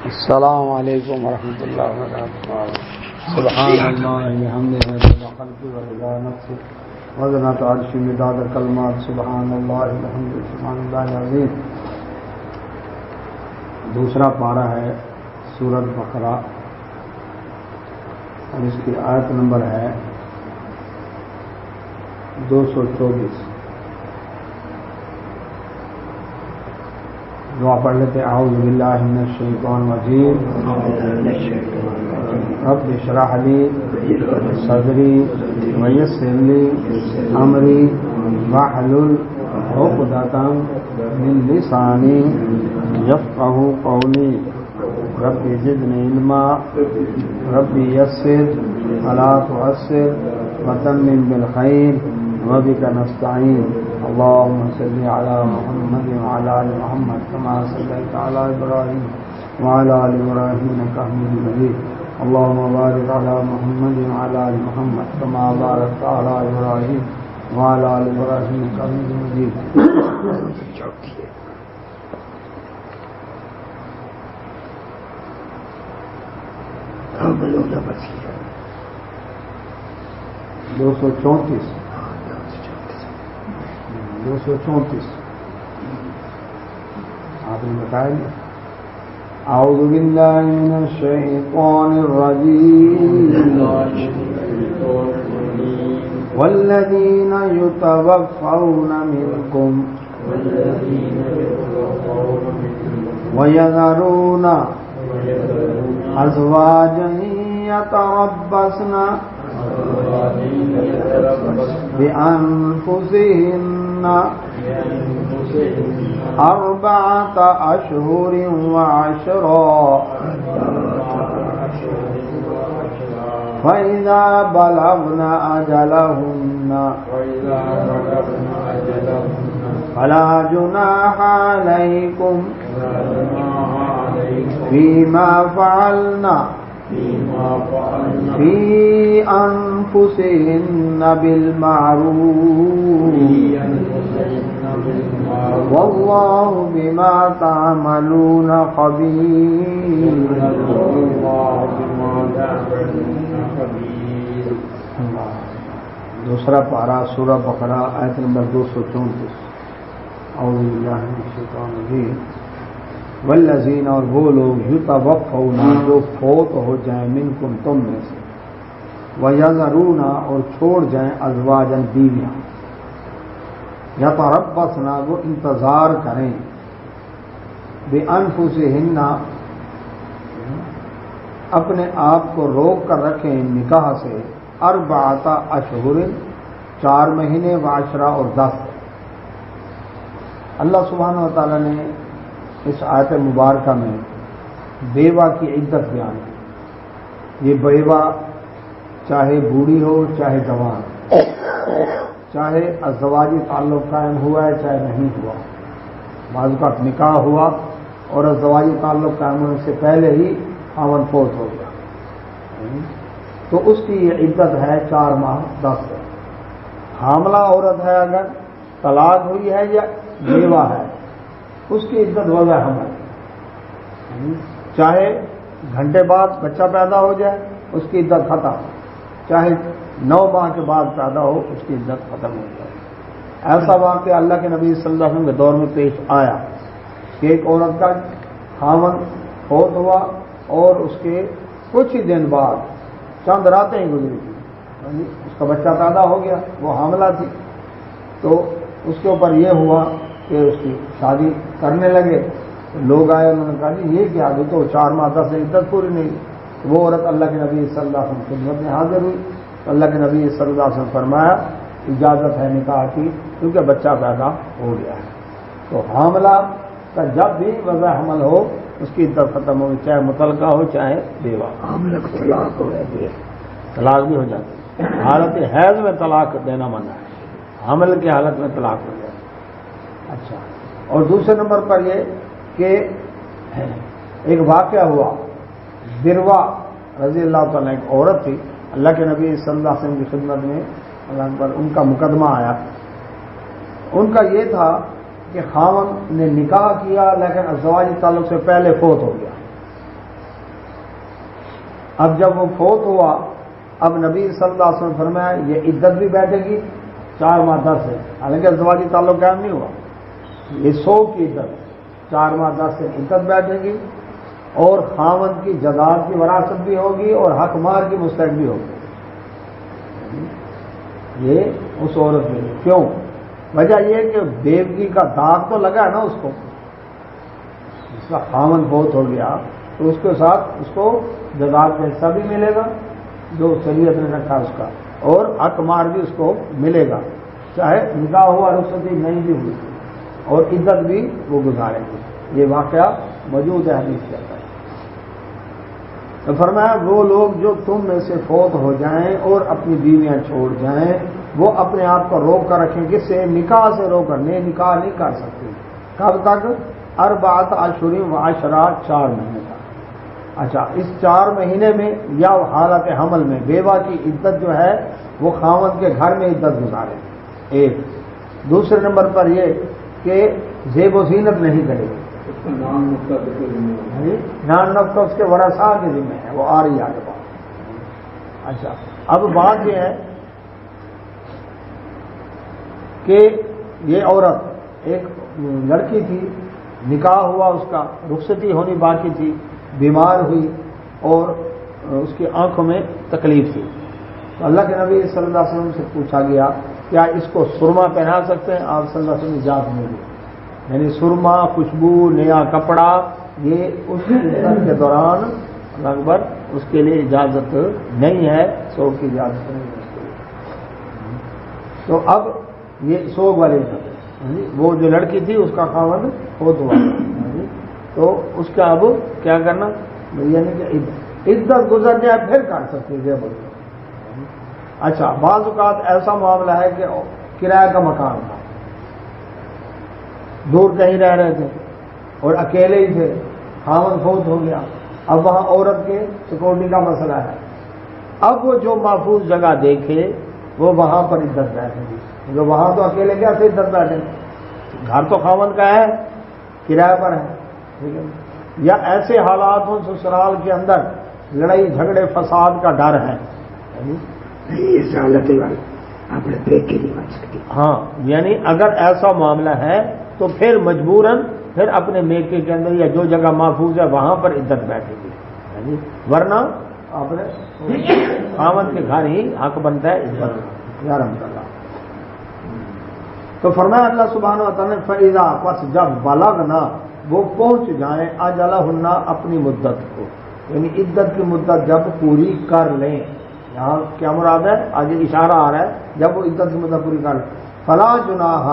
السلام علیکم ورحمۃ اللہ وبرکاتہ. سبحان اللہ بحمدہ عدد خلقہ ورضا نفسہ وزنۃ عرشہ مداد کلمات. سبحان اللہ بحمدہ سبحان اللہ العظیم. دوسرا پارہ ہے سورۃ بقرہ اور اس کی آیت نمبر ہے 224. دعا پڑھ لیتے. اعوذ باللہ من الشیطان الرجیم. رب اشرح لی صدری ویسر لی امری واحلل عقدۃ من لسانی یفقهوا قولی. رب زدنی علما رب یسر ولا تعسر وتمم بالخیر وبک نستعین. اللهم صل على محمد وعلى آل محمد كما صليت على إبراهيم وعلى آل إبراهيم إنك حميد مجيد. اللهم بارك على محمد وعلى آل محمد كما باركت على إبراهيم وعلى آل إبراهيم إنك حميد مجيد. دو سو چونتیس. آپ نے بتایا نہیں. اعوذ باللہ من الشیطان الرجیم. والذین یتوفون منکم ویذرون ازواجا یتربصن بأنفسهن أربعة أشهر وعشرا فإذا بلغن أجلهن فلا جناح عليكم فيما فعلن في أنفسهن بالمعروف والله بما تعملون خبير. دوسرا پارہ سورہ بقرہ آیت نمبر 234. اعوذ باللہ من الشیطان الرجیم. والذین اور وہ لوگ یتوفون جو فوت ہو جائیں منکم تم میں سے ویذرون اور چھوڑ جائیں ازواجن بیویاں یتربصن وہ انتظار کریں بانفسہن اپنے آپ کو روک کر رکھیں نکاح سے اربعۃ اشہر 4 مہینے وعشرہ اور 10. اللہ سبحانہ و تعالی نے اس آیت مبارکہ میں بیوہ کی عدت بیان کی. یہ بیوہ چاہے بوڑھی ہو چاہے جوان، چاہے ازدواجی تعلق قائم ہوا ہے چاہے نہیں ہوا، بعض کا نکاح ہوا اور ازدواجی تعلق قائم ہونے سے پہلے ہی خاوند فوت ہو گیا تو اس کی یہ عدت ہے 4 ماہ 10 دن. حاملہ عورت ہے اگر طلاق ہوئی ہے یا بیوہ ہے اس کی عدت وضع حمل. چاہے گھنٹے بعد بچہ پیدا ہو جائے اس کی عدت ختم، چاہے 9 ماہ کے بعد پیدا ہو اس کی عدت ختم ہو جائے. ایسا واقعہ اللہ کے نبی صلی اللہ علیہ وسلم کے دور میں پیش آیا کہ ایک عورت کا خاوند فوت ہوا اور اس کے کچھ ہی دن بعد چند راتیں ہی گزری تھی اس کا بچہ پیدا ہو گیا، وہ حاملہ تھی. تو اس کے اوپر یہ ہوا کہ اس کی شادی کرنے لگے. لوگ آئے انہوں نے کہا جی یہ کیا ابھی تو 4 ماہ 10 دن عدت پوری نہیں. وہ عورت اللہ کے نبی صلی اللہ علیہ وسلم کی خدمت میں حاضر ہوئی تو اللہ کے نبی صلی اللہ علیہ وسلم فرمایا اجازت ہے نکاح کی کیونکہ بچہ پیدا ہو گیا ہے. تو حاملہ کا جب بھی وضع حمل ہو اس کی عدت ختم ہوگی، چاہے مطلقہ ہو چاہے بیوہ. حاملہ کو طلاق ہو جاتی ہے، طلاق بھی ہو جاتی ہے. حالت حیض میں طلاق دینا منع ہے، حمل کی حالت میں طلاق ہو جاتی ہے. اچھا، اور دوسرے نمبر پر یہ کہ ایک واقعہ ہوا. دروا رضی اللہ تعالیٰ ایک عورت تھی، اللہ کے نبی صلی اللہ علیہ وسلم کی خدمت میں اللہ پر ان کا مقدمہ آیا. ان کا یہ تھا کہ خاوند نے نکاح کیا لیکن ازدواجی تعلق سے پہلے فوت ہو گیا. اب جب وہ فوت ہوا، اب نبی صلی اللہ علیہ وسلم فرمایا یہ عدت بھی بیٹھے گی 4 ماہ 10 سے، حالانکہ ازدواجی تعلق قائم نہیں ہوا، یہ 100 کی عدت 4 ماہ 10 سے عدت بیٹھے گی، اور خاوند کی جائیداد کی وراثت بھی ہوگی اور حق مار کی مستحق بھی ہوگی، یہ اس عورت میں۔ کیوں؟ وجہ یہ کہ بیوگی کا داغ تو لگا ہے نا اس کو، اس کا خاوند فوت ہو گیا تو اس کے ساتھ اس کو جائیداد کا حصہ بھی ملے گا جو شریعت نے رکھا اس کا، اور حق مار بھی اس کو ملے گا، چاہے نکاح ہوا رخصتی نہیں بھی ہوئی، اور عدت بھی وہ گزارے گی۔ یہ واقعہ موجود ہے حدیث کے اندر۔ تو فرمایا وہ لوگ جو تم میں سے فوت ہو جائیں اور اپنی بیویاں چھوڑ جائیں، وہ اپنے آپ کو روک کر رکھیں، کس سے؟ نکاح سے روک کر، نکاح نہیں کر سکتے۔ کب تک؟ 4 اشہر و عشرہ، 4 مہینے تک۔ اچھا، اس 4 مہینے میں یا حالت حمل میں بیوہ کی عدت جو ہے وہ خاوند کے گھر میں عدت گزارے، ایک۔ دوسرے نمبر پر یہ کہ زیب و زینت نہیں کرے گی، نان نقطہ اس کے ورثاء کے ذمہ ہے، وہ آ رہی آگے بات۔ اچھا، اب بات یہ ہے کہ یہ عورت ایک لڑکی تھی، نکاح ہوا اس کا، رخصتی ہونی باقی تھی، بیمار ہوئی اور اس کی آنکھوں میں تکلیف تھی، تو اللہ کے نبی صلی اللہ علیہ وسلم سے پوچھا گیا کیا اس کو سرما پہنا سکتے ہیں؟ آپ صلی اللہ علیہ وسلم نے اجازت نہیں دی، یعنی سرما، خوشبو، نیا کپڑا، یہ اس عدت کے دوران اللہ اکبر اس کے لیے اجازت نہیں ہے، سوگ کی اجازت نہیں ہے اس کے لیے۔ تو اب یہ سوگ والے وہ جو لڑکی تھی اس کا خاوند فوت ہوا، تو اس کا اب کیا کرنا؟ یعنی کہ عدت گزر جائے پھر کر سکتے ہیں۔ اچھا، بعض اوقات ایسا معاملہ ہے کہ کرایہ کا مکان تھا، دور کہیں رہ رہے تھے اور اکیلے ہی تھے، خاوند فوت ہو گیا، اب وہاں عورت کے سیکورٹی کا مسئلہ ہے، اب وہ جو محفوظ جگہ دیکھے وہ وہاں پر عدت بیٹھے گی، جو وہاں تو اکیلے کیا سے عدت بیٹھے، گھر تو خاوند کا ہے، کرایہ پر ہے، ٹھیک ہے۔ یا ایسے حالات ہوں سسرال کے اندر لڑائی جھگڑے فساد کا ڈر ہے، ہاں، یعنی اگر ایسا معاملہ ہے تو پھر مجبوراً پھر اپنے میکے کے اندر یا جو جگہ محفوظ ہے وہاں پر عدت بیٹھے گی، ورنہ اپنے خاوند کے گھر ہی حق بنتا ہے عزت یا رحمت اللہ۔ تو فرمایا اللہ سبحانہ و تعالیٰ نے فَإِذَا، پس جب بلغنا، وہ پہنچ جائیں، اجلہن، اپنی مدت کو، یعنی عدت کی مدت جب پوری کر لیں، یہاں کیا مراد ہے؟ آگے اشارہ آ رہا ہے جب وہ عدت کی مدت پوری کر لیں، فلا جناح،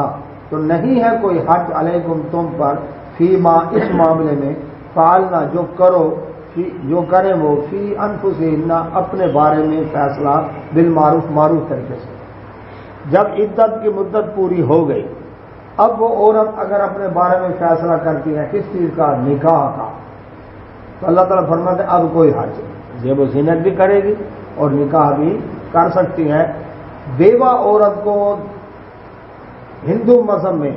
تو نہیں ہے کوئی حرج علیکم تم پر، فیما، اس معاملے میں، فعلنا، جو کرو، جو کریں وہ، فی انفسہن، اپنے بارے میں فیصلہ، بالمعروف، معروف طریقے سے۔ جب عدت کی مدت پوری ہو گئی، اب وہ عورت اگر اپنے بارے میں فیصلہ کرتی ہے کس چیز کا؟ نکاح کا، تو اللہ تعالیٰ فرماتے ہیں اب کوئی حرج نہیں، زیب و زینت بھی کرے گی اور نکاح بھی کر سکتی ہے۔ بیوہ عورت کو ہندو مذہب میں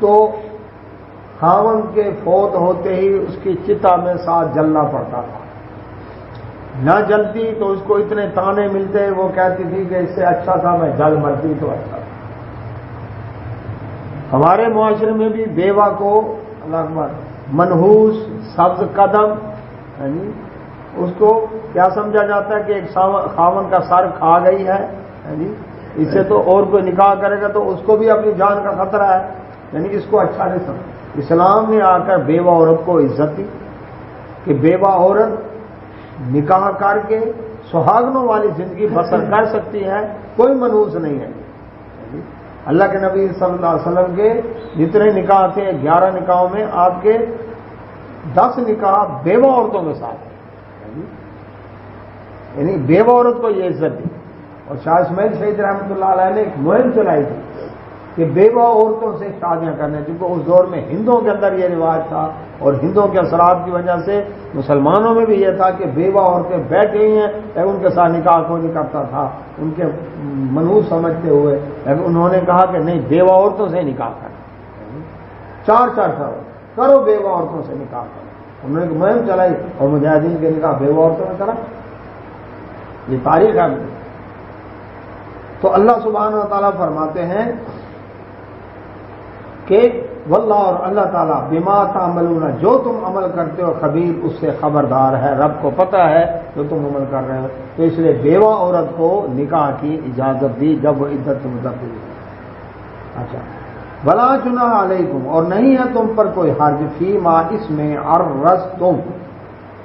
تو خاوند کے فوت ہوتے ہی اس کی چتا میں ساتھ جلنا پڑتا تھا، نہ جلتی تو اس کو اتنے تانے ملتے، وہ کہتی تھی کہ اس سے اچھا تھا میں جل مرتی تو اچھا تھا۔ ہمارے معاشرے میں بھی بیوہ کو اللہ اکبر منحوس، سبز قدم، یعنی اس کو کیا سمجھا جاتا ہے کہ ایک خاوند کا سر کھا گئی ہے، یعنی اس سے تو اور کوئی نکاح کرے گا تو اس کو بھی اپنی جان کا خطرہ ہے، یعنی اس کو اچھا نہیں سمجھا۔ اسلام نے آ کر بیوہ عورت کو عزت دی کہ بیوہ عورت نکاح کر کے سہاگنوں والی زندگی بسر کر سکتی ہے، کوئی منحوس نہیں ہے۔ اللہ کے نبی صلی اللہ علیہ وسلم کے جتنے نکاح تھے 11 نکاحوں میں آپ کے 10 نکاح بیوہ عورتوں کے ساتھ ہیں، یعنی بیوہ عورت کو یہ عزت دی۔ اور شاہ اسماعیل شہید رحمۃ اللہ علیہ نے ایک مہم چلائی تھی کہ بیوہ عورتوں سے شادیاں کرنے، کیونکہ اس دور میں ہندوؤں کے اندر یہ رواج تھا، اور ہندوؤں کے اثرات کی وجہ سے مسلمانوں میں بھی یہ تھا کہ بیوہ عورتیں بیٹھ گئی ہیں لیکن ان کے ساتھ نکاح کوئی نہیں کرتا تھا، ان کے منحوس سمجھتے ہوئے، لیکن انہوں نے کہا کہ نہیں، بیوہ عورتوں سے نکاح کرو، 4 کرو، بیوہ عورتوں سے نکاح کرو۔ انہوں نے ایک مہم چلائی اور مجاہدین کے نکاح بیوہ عورتوں نے کرا. یہ تاریخ ہے. تو اللہ سبحانہ و تعالیٰ فرماتے ہیں کہ واللہ اور اللہ تعالیٰ بما تعملون جو تم عمل کرتے ہو خبیر اس سے خبردار ہے. رب کو پتہ ہے جو تم عمل کر رہے ہو. تو اس لیے بیوہ عورت کو نکاح کی اجازت دی جب وہ عدت کی مدت ہوئی. اچھا ولا جناح علیکم اور نہیں ہے تم پر کوئی حرج فی ما اس میں عرضتم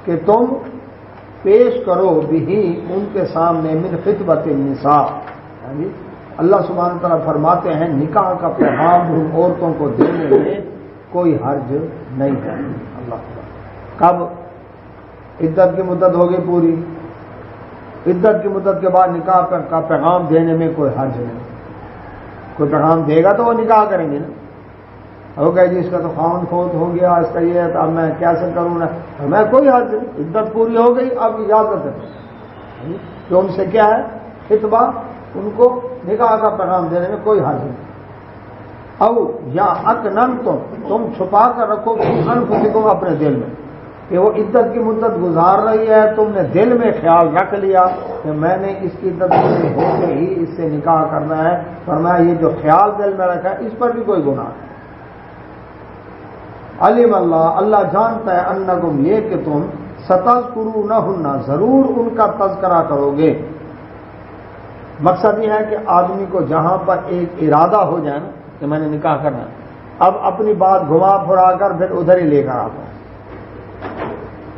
کہ تم پیش کرو بھی ان کے سامنے من خطبت النساء. اللہ سبحانہ تعالیٰ فرماتے ہیں نکاح کا پیغام ان عورتوں کو دینے میں کوئی حرج نہیں ہے. اللہ کب عدت کی مدت ہوگی پوری, عدت کی مدت کے بعد نکاح کا پیغام دینے میں کوئی حرج نہیں. کوئی پیغام دے گا تو وہ نکاح کریں گے نا. ہو گیا جی اس کا تو خاوند فوت ہو گیا, اس کا یہ ہے تو اب میں کیسے کروں نا, میں کوئی حرج نہیں. عدت پوری ہو گئی اب اجازت ہے کہ ان سے کیا ہے خطبہ, ان کو نکاح کا پیغام دینے میں کوئی حرج نہیں. او یا اکننتم تم چھپا کر رکھو انفسکم اپنے دل میں کہ وہ عدت کی مدت گزار رہی ہے, تم نے دل میں خیال رکھ لیا کہ میں نے اس کی عدت پوری ہو کے ہی اس سے نکاح کرنا ہے. فرمایا یہ جو خیال دل میں رکھا ہے اس پر بھی کوئی گناہ ہے. علم اللہ جانتا ہے انکم یہ کہ تم ستذکرونہن ضرور ان کا تذکرہ کرو گے. مقصد یہ ہے کہ آدمی کو جہاں پر ایک ارادہ ہو جائے نا کہ میں نے نکاح کرنا ہے, اب اپنی بات گھما پھرا کر پھر ادھر ہی لے کر آتا ہے.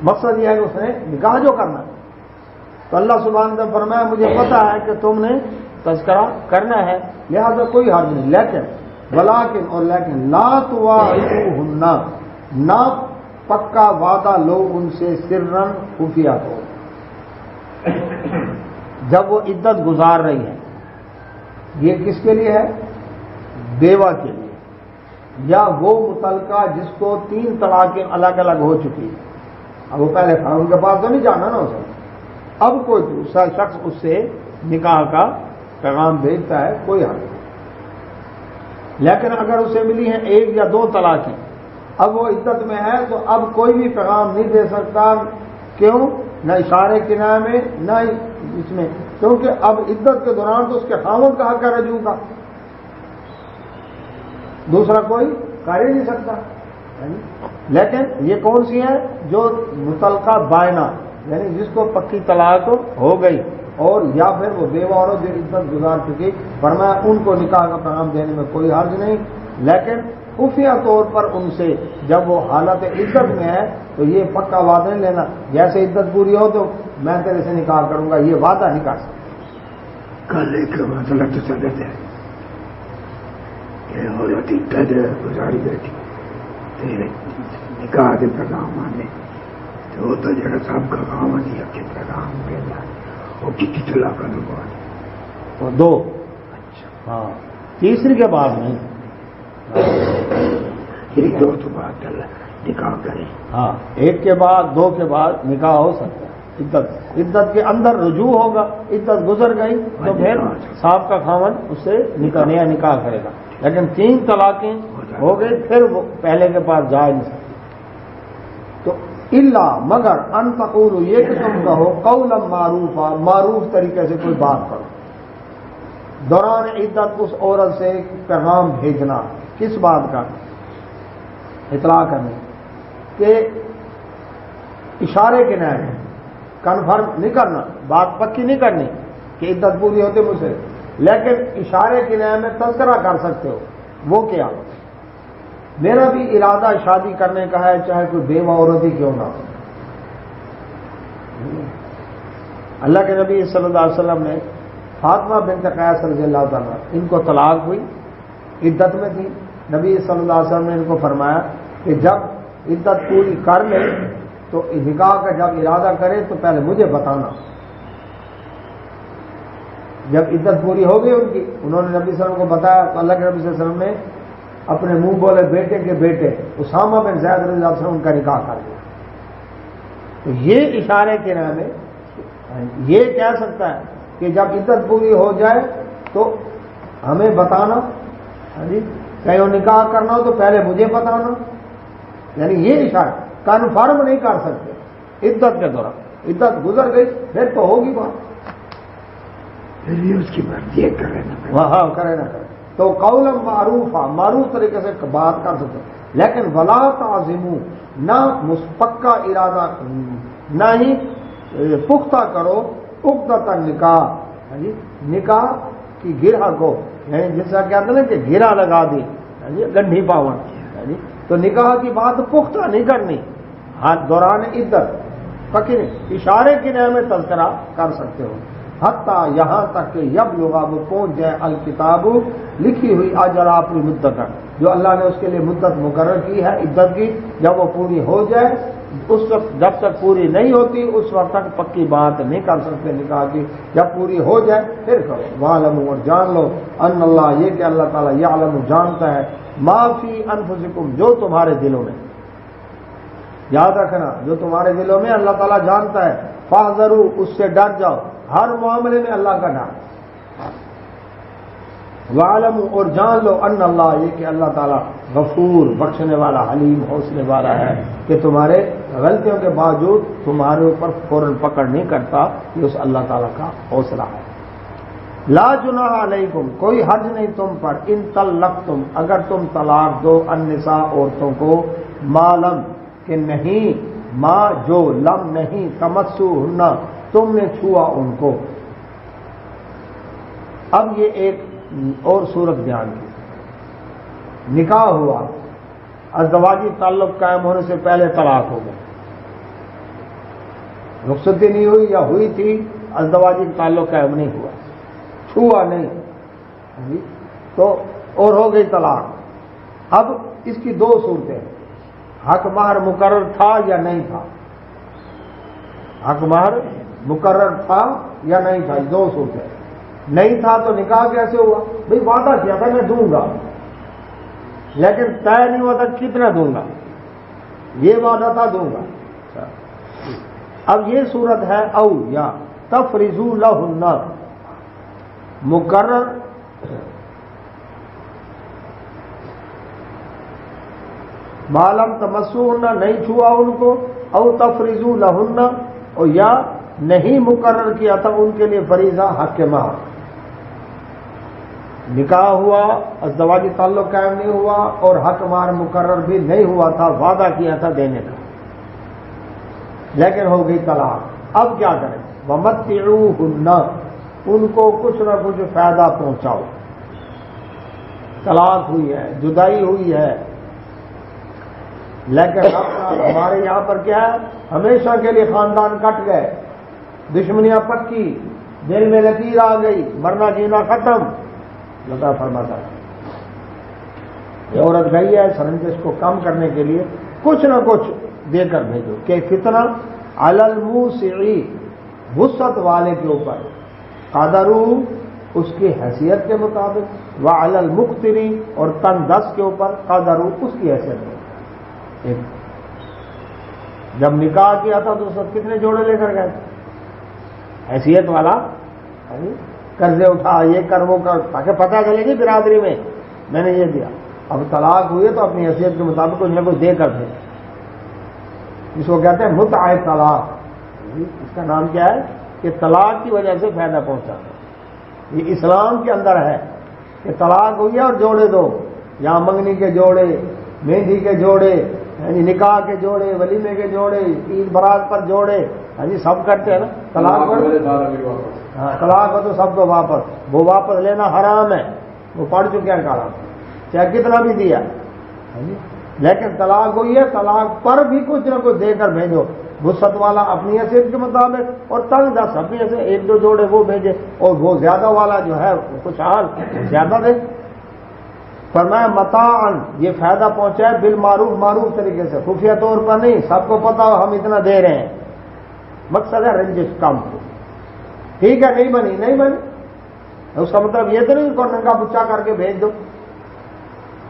مقصد یہ ہے کہ اس نے نکاح جو کرنا ہے تو اللہ سبحانہ نے فرمایا مجھے پتا ہے کہ تم نے تذکرہ کرنا ہے لہذا کوئی حرج نہیں. لیکن ولیکن اور لیکن لا تواعدوہن نہ پکا وعدہ لو ان سے سرن خفیہ ہو جب وہ عدت گزار رہی ہے. یہ کس کے لیے ہے؟ بیوہ کے لیے یا وہ متعلقہ جس کو 3 طلاقیں الگ الگ ہو چکی. اب وہ پہلے ان کے پاس تو نہیں جانا نا اسے, اب کوئی دوسرا شخص اس سے نکاح کا پیغام بھیجتا ہے کوئی حرج نہیں. لیکن اگر اسے ملی ہیں 1 یا 2 طلاقیں, اب وہ عدت میں ہے تو اب کوئی بھی پیغام نہیں دے سکتا. کیوں؟ نہ اشارے کنایہ میں نہ اس میں, کیونکہ اب عدت کے دوران تو اس کے خاوند کا حق ہے رجوع کا, دوسرا کوئی کر ہی نہیں سکتا. لیکن یہ کون سی ہے؟ جو متعلقہ بائنہ یعنی جس کو پکی طلاق ہو گئی اور یا پھر وہ بیوہ عورت جو عدت گزار چکی. فرمایا ان کو نکاح کا پیغام دینے میں کوئی حرج نہیں. لیکن خفیہ طور پر ان سے جب وہ حالت عدت میں ہے تو یہ پکا وعدہ نہیں لینا جیسے عدت پوری ہو تو میں تیرے سے نکاح کروں گا, یہ وعدہ نہیں کر سکتا. کل ایک مسئلہ تو چلے تھے کہ عورت عدت گزاری بیٹھی نکاح کے پیغام آنے تو جڑا صاحب کا کام آتی ہے پیغام بھیجا وہ کتنی طلاق تو 2. اچھا ہاں, تیسری کے بعد نہیں, 2 تو بعد نکاح کریں. ہاں 1 کے بعد 2 کے بعد نکاح ہو سکتا ہے. عدت کے اندر رجوع ہوگا, عدت گزر گئی تو پھر صاحب کا خاوند اس سے نیا نکاح کرے گا. لیکن 3 طلاقیں ہو گئی پھر وہ پہلے کے پاس جا نہیں سکتے. تو اللہ مگر ان تقولوا یہ کہ تم کہو قولا معروفا, معروف طریقے سے کوئی بات کرو. دوران عدت اس عورت سے پیغام بھیجنا کس بات کا؟ اطلاع کرنے کہ اشارے کے نئے کنفرم نہیں کرنا, بات پکی نہیں کرنی کہ عدت پوری ہوتے مجھ سے, لیکن اشارے کے نئے میں تذکرہ کر سکتے ہو. وہ کیا؟ میرا بھی ارادہ شادی کرنے کا ہے چاہے کوئی بیوہ عورت ہی کیوں نہ ہو. اللہ کے نبی صلی اللہ علیہ وسلم نے فاطمہ بنت قیس رضی اللہ تعالیٰ ان کو طلاق ہوئی, عدت میں تھی. نبی صلی اللہ علیہ وسلم نے ان کو فرمایا کہ جب عدت پوری کر لے تو نکاح کا جب ارادہ کرے تو پہلے مجھے بتانا. جب عدت پوری ہو گئی ان کی, انہوں نے نبی صلی اللہ علیہ وسلم کو بتایا تو اللہ کے نبی صلی اللہ علیہ وسلم نے اپنے منہ بولے بیٹے کے بیٹے اسامہ بن زید رضی اللہ عنہ ان کا نکاح کر دیا. تو یہ اشارے کے نام میں یہ کہہ سکتا ہے کہ جب عدت پوری ہو جائے تو ہمیں بتانا, کہیں نکاح کرنا ہو تو پہلے مجھے بتانا. یعنی یہ اشارہ کنفرم نہیں کر سکتے عدت کے دوران، عدت گزر گئی پھر تو ہوگی بات، پھر یہ اس کی مرضی ہے، کرے نہ کرے۔ ہاں کرے نہ کرے تو قول معروف، معروف طریقے سے بات کر سکتے، لیکن ولا تعظموا، نہ پکا ارادہ، نہ ہی پختہ کرو عقدۃ النکاح، نکاح کی گرہ کو، یعنی جس کا کہتے ہیں نا کہ گرہ لگا دی گنڈھی پاون، تو نکاح کی بات پختہ نہیں کرنی، ہاتھ دوران عدت پکی نہیں، اشارے کی نئے میں تذکرہ کر سکتے ہو، حتیٰ یہاں تک کہ یبلغ وہ پہنچ جائے الکتاب، لکھی ہوئی اجل اپنی مدت، جو اللہ نے اس کے لیے مدت مقرر کی ہے عدت کی، جب وہ پوری ہو جائے، اس وقت جب تک پوری نہیں ہوتی اس وقت تک پکی بات نہیں کر سکتے نکاح کی، جب پوری ہو جائے پھر کرو۔ وَاعْلَمُوا، اور جان لو، ان اللہ، یہ کہ اللہ تعالیٰ یعلم، جانتا ہے، ما فی انفسکم، جو تمہارے دلوں میں، یاد رکھنا جو تمہارے دلوں میں اللہ تعالیٰ جانتا ہے، فاحذروا، اس سے ڈر جاؤ، ہر معاملے میں اللہ کا ڈر۔ وَاعْلَمُوا، اور جان لو، ان اللہ، یہ کہ اللہ تعالیٰ غفور، بخشنے والا، حلیم، حوصلے والا ہے، کہ تمہارے غلطیوں کے باوجود تمہارے اوپر فوراً پکڑ نہیں کرتا، یہ اس اللہ تعالیٰ کا حوصلہ ہے۔ لا جناح علیکم، کوئی حرج نہیں تم پر، ان طلقتم، اگر تم طلاق دو، النساء، عورتوں کو، ما لم، کہ نہیں، ما جو، لم نہیں، تمسوہن، تم نے چھوا ان کو۔ اب یہ ایک اور صورت بیان کی، نکاح ہوا، ازدواجی تعلق قائم ہونے سے پہلے طلاق ہو گیا، رخصتی نہیں ہوئی یا ہوئی تھی، ازدواجی تعلق قائم نہیں ہوا، چھوا نہیں، تو اور ہو گئی طلاق۔ اب اس کی دو صورتیں، حق مہر مقرر تھا یا نہیں تھا، حق مہر مقرر تھا یا نہیں تھا، دو صورتیں، نہیں تھا تو نکاح کیسے ہوا؟ بھئی وعدہ کیا تھا میں دوں گا، لیکن طے نہیں ہوا تھا کتنا دوں گا، یہ وعدہ تھا دوں گا۔ اب یہ صورت ہے او یا تفریضوا لہن، مقرر معلوم تمسوہن، نہیں چھوا ان کو، او تفریضوا لہن، اور یا نہیں مقرر کیا تھا ان کے لیے فریضہ حق مہر، نکاح ہوا، ازدواجی تعلق قائم نہیں ہوا اور حق مہر مقرر بھی نہیں ہوا تھا، وعدہ کیا تھا دینے کا، لیکن ہو گئی طلاق۔ اب کیا کریں؟ وَمَتِّعُوهُنَّ، ان کو کچھ نہ کچھ فائدہ پہنچاؤ، طلاق ہوئی ہے، جدائی ہوئی ہے، لیکن ہمارے یہاں پر کیا ہے، ہمیشہ کے لیے خاندان کٹ گئے، دشمنیاں پکی، دل میں لکیر آ گئی، مرنا جینا ختم، اللہ فرماتا ہے یہ عورت گئی ہے سرنجش کو کم کرنے کے لیے کچھ نہ کچھ دے کر بھیجو، کہ کتنا، علی الموسعی، وسعت والے کے اوپر، قدرو، اس کی حیثیت کے مطابق، وعلی المقتری، اور تنگ دست کے اوپر، قدرو، اس کی حیثیت میں۔ جب نکاح کیا تھا تو سب کتنے جوڑے لے کر گئے تھے؟ حیثیت والا، قرضے اٹھا، یہ کر وہ کر، تاکہ پتہ چلے گی برادری میں نے یہ دیا۔ اب طلاق ہوئی تو اپنی حیثیت کے مطابق کچھ نہ کچھ دے کر دے، اس کو کہتے ہیں متع طلاق۔ اس کا نام کیا ہے؟ کہ طلاق کی وجہ سے فائدہ پہنچانا، یہ اسلام کے اندر ہے کہ طلاق ہوئی ہے اور جوڑے دو، یہاں منگنی کے جوڑے، مہندی کے جوڑے، یعنی نکاح کے جوڑے، ولیمے کے جوڑے، عید برات پر جوڑے، سب کرتے ہیں نا۔ طلاق پر ہاں طلاق ہو تو سب کو واپس، وہ واپس لینا حرام ہے، وہ پڑھ چکے ہیں کالا، چاہے کتنا بھی دیا، لیکن طلاق ہوئی ہے، طلاق پر بھی کچھ نہ کچھ دے کر بھیجو، وسعت والا اپنی حیثیت کے مطابق اور تنگ دست اپنی حیثیت، ایک دو جوڑے وہ بھیجے، اور وہ زیادہ والا جو ہے کچھ حال زیادہ دے۔ فرمایا متاعن، یہ فائدہ پہنچائے بالمعروف، معروف طریقے سے، خفیہ طور پر نہیں، سب کو پتا ہو ہم اتنا دے رہے ہیں، مقصد ہے رنجش کم ہو۔ ٹھیک ہے، نہیں بنی، اس کا مطلب یہ تو نہیں کہ ننگا بچا کر کے بھیج دو،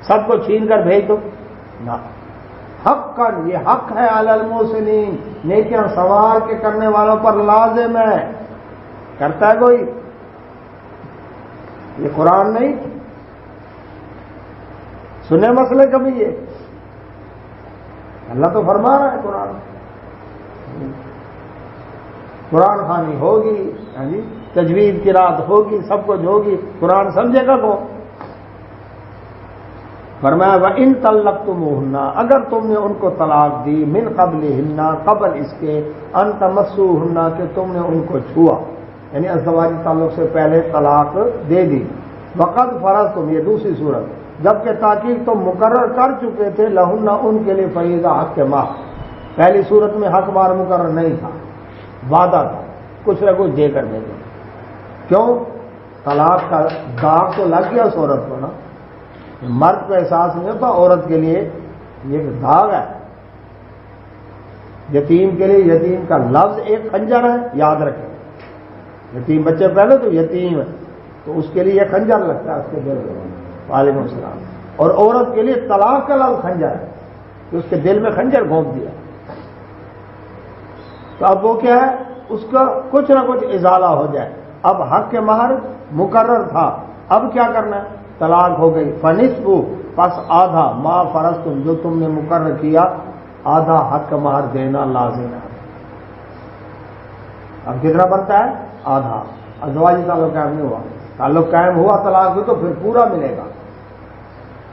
سب کو چھین کر بھیج دو، نہ، حق یہ حق ہے علی المحسنین، نیکیاں سنوار کے کرنے والوں پر لازم ہے۔ کرتا ہے کوئی؟ یہ قرآن نہیں، سنے مسئلے کبھی یہ اللہ تو فرما رہا ہے قرآن خوانی ہوگی، تجوید کی رات ہوگی، سب کچھ ہوگی، قرآن سمجھے گا کون؟ فرمایا وَإِن طَلَّقْتُمُوهُنَّ، اگر تم نے ان کو طلاق دی، من قبلہن، قبل اس کے، ان تمسوهن، کہ تم نے ان کو چھوا، یعنی ازدواجی تعلق سے پہلے طلاق دے دی، وقد فرضتم، یہ دوسری صورت، جبکہ تاکید تم مقرر کر چکے تھے، لہن، ان کے لیے فریضہ حق مہر، پہلی صورت میں حق مہر مقرر نہیں تھا، وعدہ تھا، کچھ نہ کچھ دے کر دے دیں، کیوں؟ طلاق کا داغ تو لگ گیا اس عورت کو نا، مرد کو احساس نہیں ہوتا، عورت کے لیے یہ داغ ہے۔ یتیم کے لیے یتیم کا لفظ ایک خنجر ہے، یاد رکھیں، یتیم بچے پہلے تو یتیم ہے تو اس کے لیے یہ خنجر لگتا ہے اس کے دل میں، وعلیکم السلام، اور عورت کے لیے طلاق کا لفظ خنجر ہے کہ اس کے دل میں خنجر گھونپ دیا، تو اب وہ کیا ہے، اس کا کچھ نہ کچھ ازالہ ہو جائے۔ اب حق کے مہر مقرر تھا، اب کیا کرنا ہے؟ طلاق ہو گئی، فنصف، پس آدھا، ما فرضتم، جو تم نے مقرر کیا، آدھا حق کا مہر دینا لازم ہے۔ اب کتنا بنتا ہے؟ آدھا۔ ازدواجی تعلق قائم نہیں ہوا، تعلق قائم ہوا طلاق بھی تو پھر پورا ملے گا،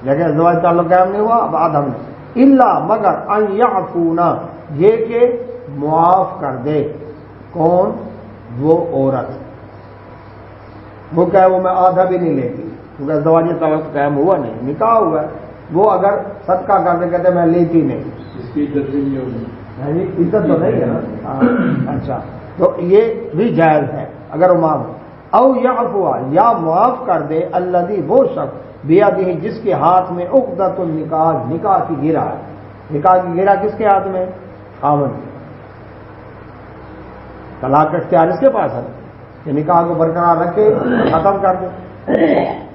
لیکن ازدواجی تعلق قائم نہیں ہوا، اب آدھا ملے، الا، مگر، ان یعفونا، یہ کہ معاف کر دے، کون؟ وہ عورت، وہ کہے وہ میں آدھا بھی نہیں لے گی، کیونکہ ازدواجی تعلق قائم ہوا نہیں، نکاح ہوا ہے، وہ اگر صدقہ کرتے کہتے میں لیتی نہیں، اس کی عزت بھی نہیں ہوگی، عزت تو نہیں ہے نا، اچھا، تو یہ بھی جائز ہے اگر وہ معاف، او یعفو، یا معاف کر دے، الذی، وہ شخص، بیدہ، جس کے ہاتھ میں عقدۃ النکاح، نکاح کی گرہ ہے، نکاح کی گرہ کس کے ہاتھ میں؟ خاوند، طلاق کا اختیار اس کے پاس ہے کہ نکاح کو برقرار رکھے، ختم کر دے،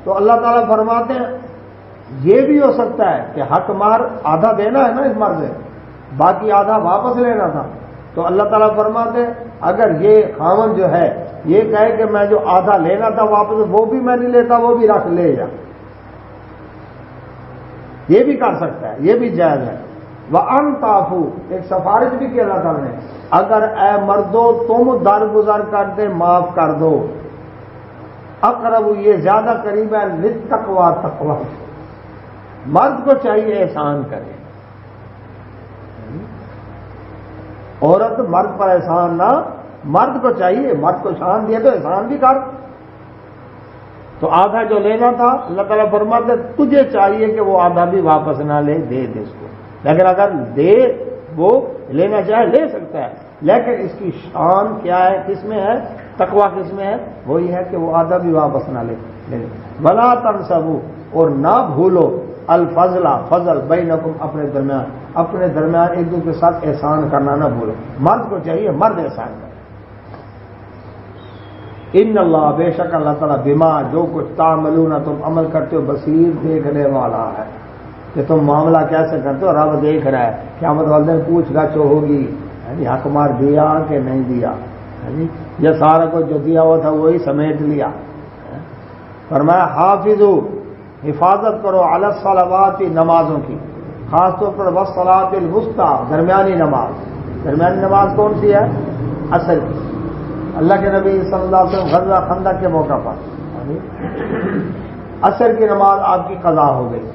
تو اللہ تعالیٰ فرماتے ہیں یہ بھی ہو سکتا ہے کہ حق مہر آدھا دینا ہے نا اس مرد سے، باقی آدھا واپس لینا تھا، تو اللہ تعالیٰ فرماتے ہیں اگر یہ خاوند جو ہے یہ کہے کہ میں جو آدھا لینا تھا واپس وہ بھی میں نہیں لیتا، وہ بھی رکھ لے جا، یہ بھی کر سکتا ہے، یہ بھی جائز ہے۔ وَأَن تَعْفُوا، ایک سفارش بھی کی اللہ تعالیٰ نے، اگر اے مردو تم درگزر کر دے، معاف کر دو، اقرب، یہ زیادہ قریب ہے، للتقویٰ، تقویٰ، مرد کو چاہیے احسان کرے، عورت مرد پر احسان نہ، مرد کو چاہیے، مرد کو شان دیا تو احسان بھی کر، تو آدھا جو لینا تھا اللہ تعالیٰ فرماتے تجھے چاہیے کہ وہ آدھا بھی واپس نہ لے، دے دے اس کو، لیکن اگر دے وہ لینا چاہے لے سکتا ہے، لیکن اس کی شان کیا ہے، کس میں ہے، تقویٰ کس میں ہے، وہی ہے کہ وہ آدھا بھی واپس نہ لے۔ وَلَا تَنْسَبُوا، اور نہ بھولو، الفضل، فضل، بینکم، اپنے درمیان ایک دوسرے کے ساتھ احسان کرنا نہ بھولو، مرد کو چاہیے مرد احسان کرے۔ ان اللہ، بے شک اللہ تعالیٰ، بما، جو کچھ تعملون، تم عمل کرتے ہو، بصیر، دیکھنے والا ہے، کہ تم معاملہ کیسے کرتے ہو، رب دیکھ رہا ہے، قیامت والے دن پوچھ گچھ ہوگی، حق مار دیا کہ نہیں دیا، یہ سارا کچھ جو دیا ہوا تھا وہی سمیٹ لیا۔ فرمایا حافظو، حفاظت کرو، علی الصلوات، نمازوں کی، خاص طور پر والصلاۃ الوسطیٰ، درمیانی نماز، درمیانی نماز کون سی ہے؟ عصر کی، اللہ کے نبی صلی اللہ علیہ وسلم غزوہ خندق کے موقع پر عصر کی نماز آپ کی قضا ہو گئی۔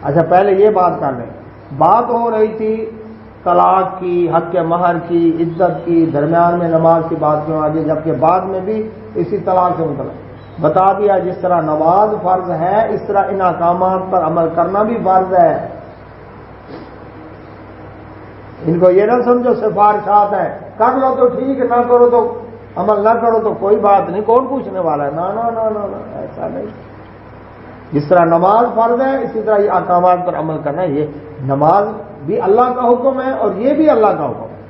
اچھا پہلے یہ بات کر لیں، بات ہو رہی تھی طلاق کی، حق کے مہر کی، عزت کی، درمیان میں نماز کی بات کیوں آ گئی، جبکہ بعد میں بھی اسی طلاق سے متعلق بتا دیا جس طرح نماز فرض ہے اس طرح ان احکامات پر عمل کرنا بھی فرض ہے۔ ان کو یہ نہ سمجھو سفارشات ہے، کر لو تو ٹھیک، نہ کرو تو عمل نہ کرو تو کوئی بات نہیں، کون پوچھنے والا ہے، نہ ایسا نہیں۔ جس طرح نماز فرض ہے اسی طرح یہ احکامات پر عمل کرنا ہے، یہ نماز بھی اللہ کا حکم ہے اور یہ بھی اللہ کا حکم ہے۔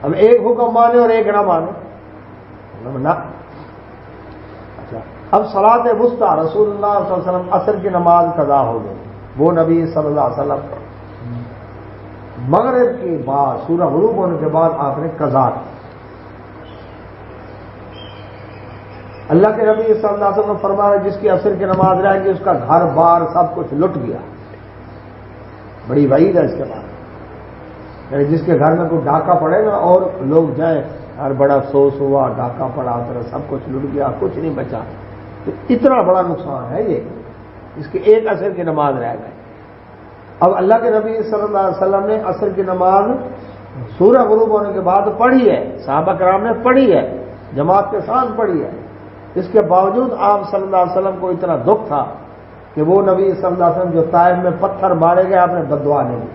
اب ایک حکم مانے اور ایک نہ مانے نہ۔ اچھا اب صلاۃ وسطیٰ، رسول اللہ صلی اللہ علیہ وسلم عصر کی نماز قضا ہو گئی، وہ نبی صلی اللہ علیہ وسلم مغرب کے بعد، سورج غروب ہونے کے بعد آپ نے قضا کی۔ اللہ کے نبی صلی اللہ علیہ وسلم فرمایا جس کی عصر کی نماز رہ گئی اس کا گھر بار سب کچھ لٹ گیا، بڑی وعید ہے اس کے بعد. یعنی جس کے گھر میں کوئی ڈاکہ پڑے نا اور لوگ جائیں اور بڑا افسوس ہوا, ڈاکہ پڑا, سب کچھ لٹ گیا, کچھ نہیں بچا, تو اتنا بڑا نقصان ہے یہ, اس کے ایک عصر کی نماز رہ گئی. اب اللہ کے نبی صلی اللہ علیہ وسلم نے عصر کی نماز سورج غروب ہونے کے بعد پڑھی ہے, صحابہ کرام نے پڑھی ہے, جماعت کے ساتھ پڑھی ہے. اس کے باوجود آپ صلی اللہ علیہ وسلم کو اتنا دکھ تھا کہ وہ نبی صلی اللہ علیہ وسلم جو طائف میں پتھر مارے گئے, آپ نے بد دعا نہیں دی.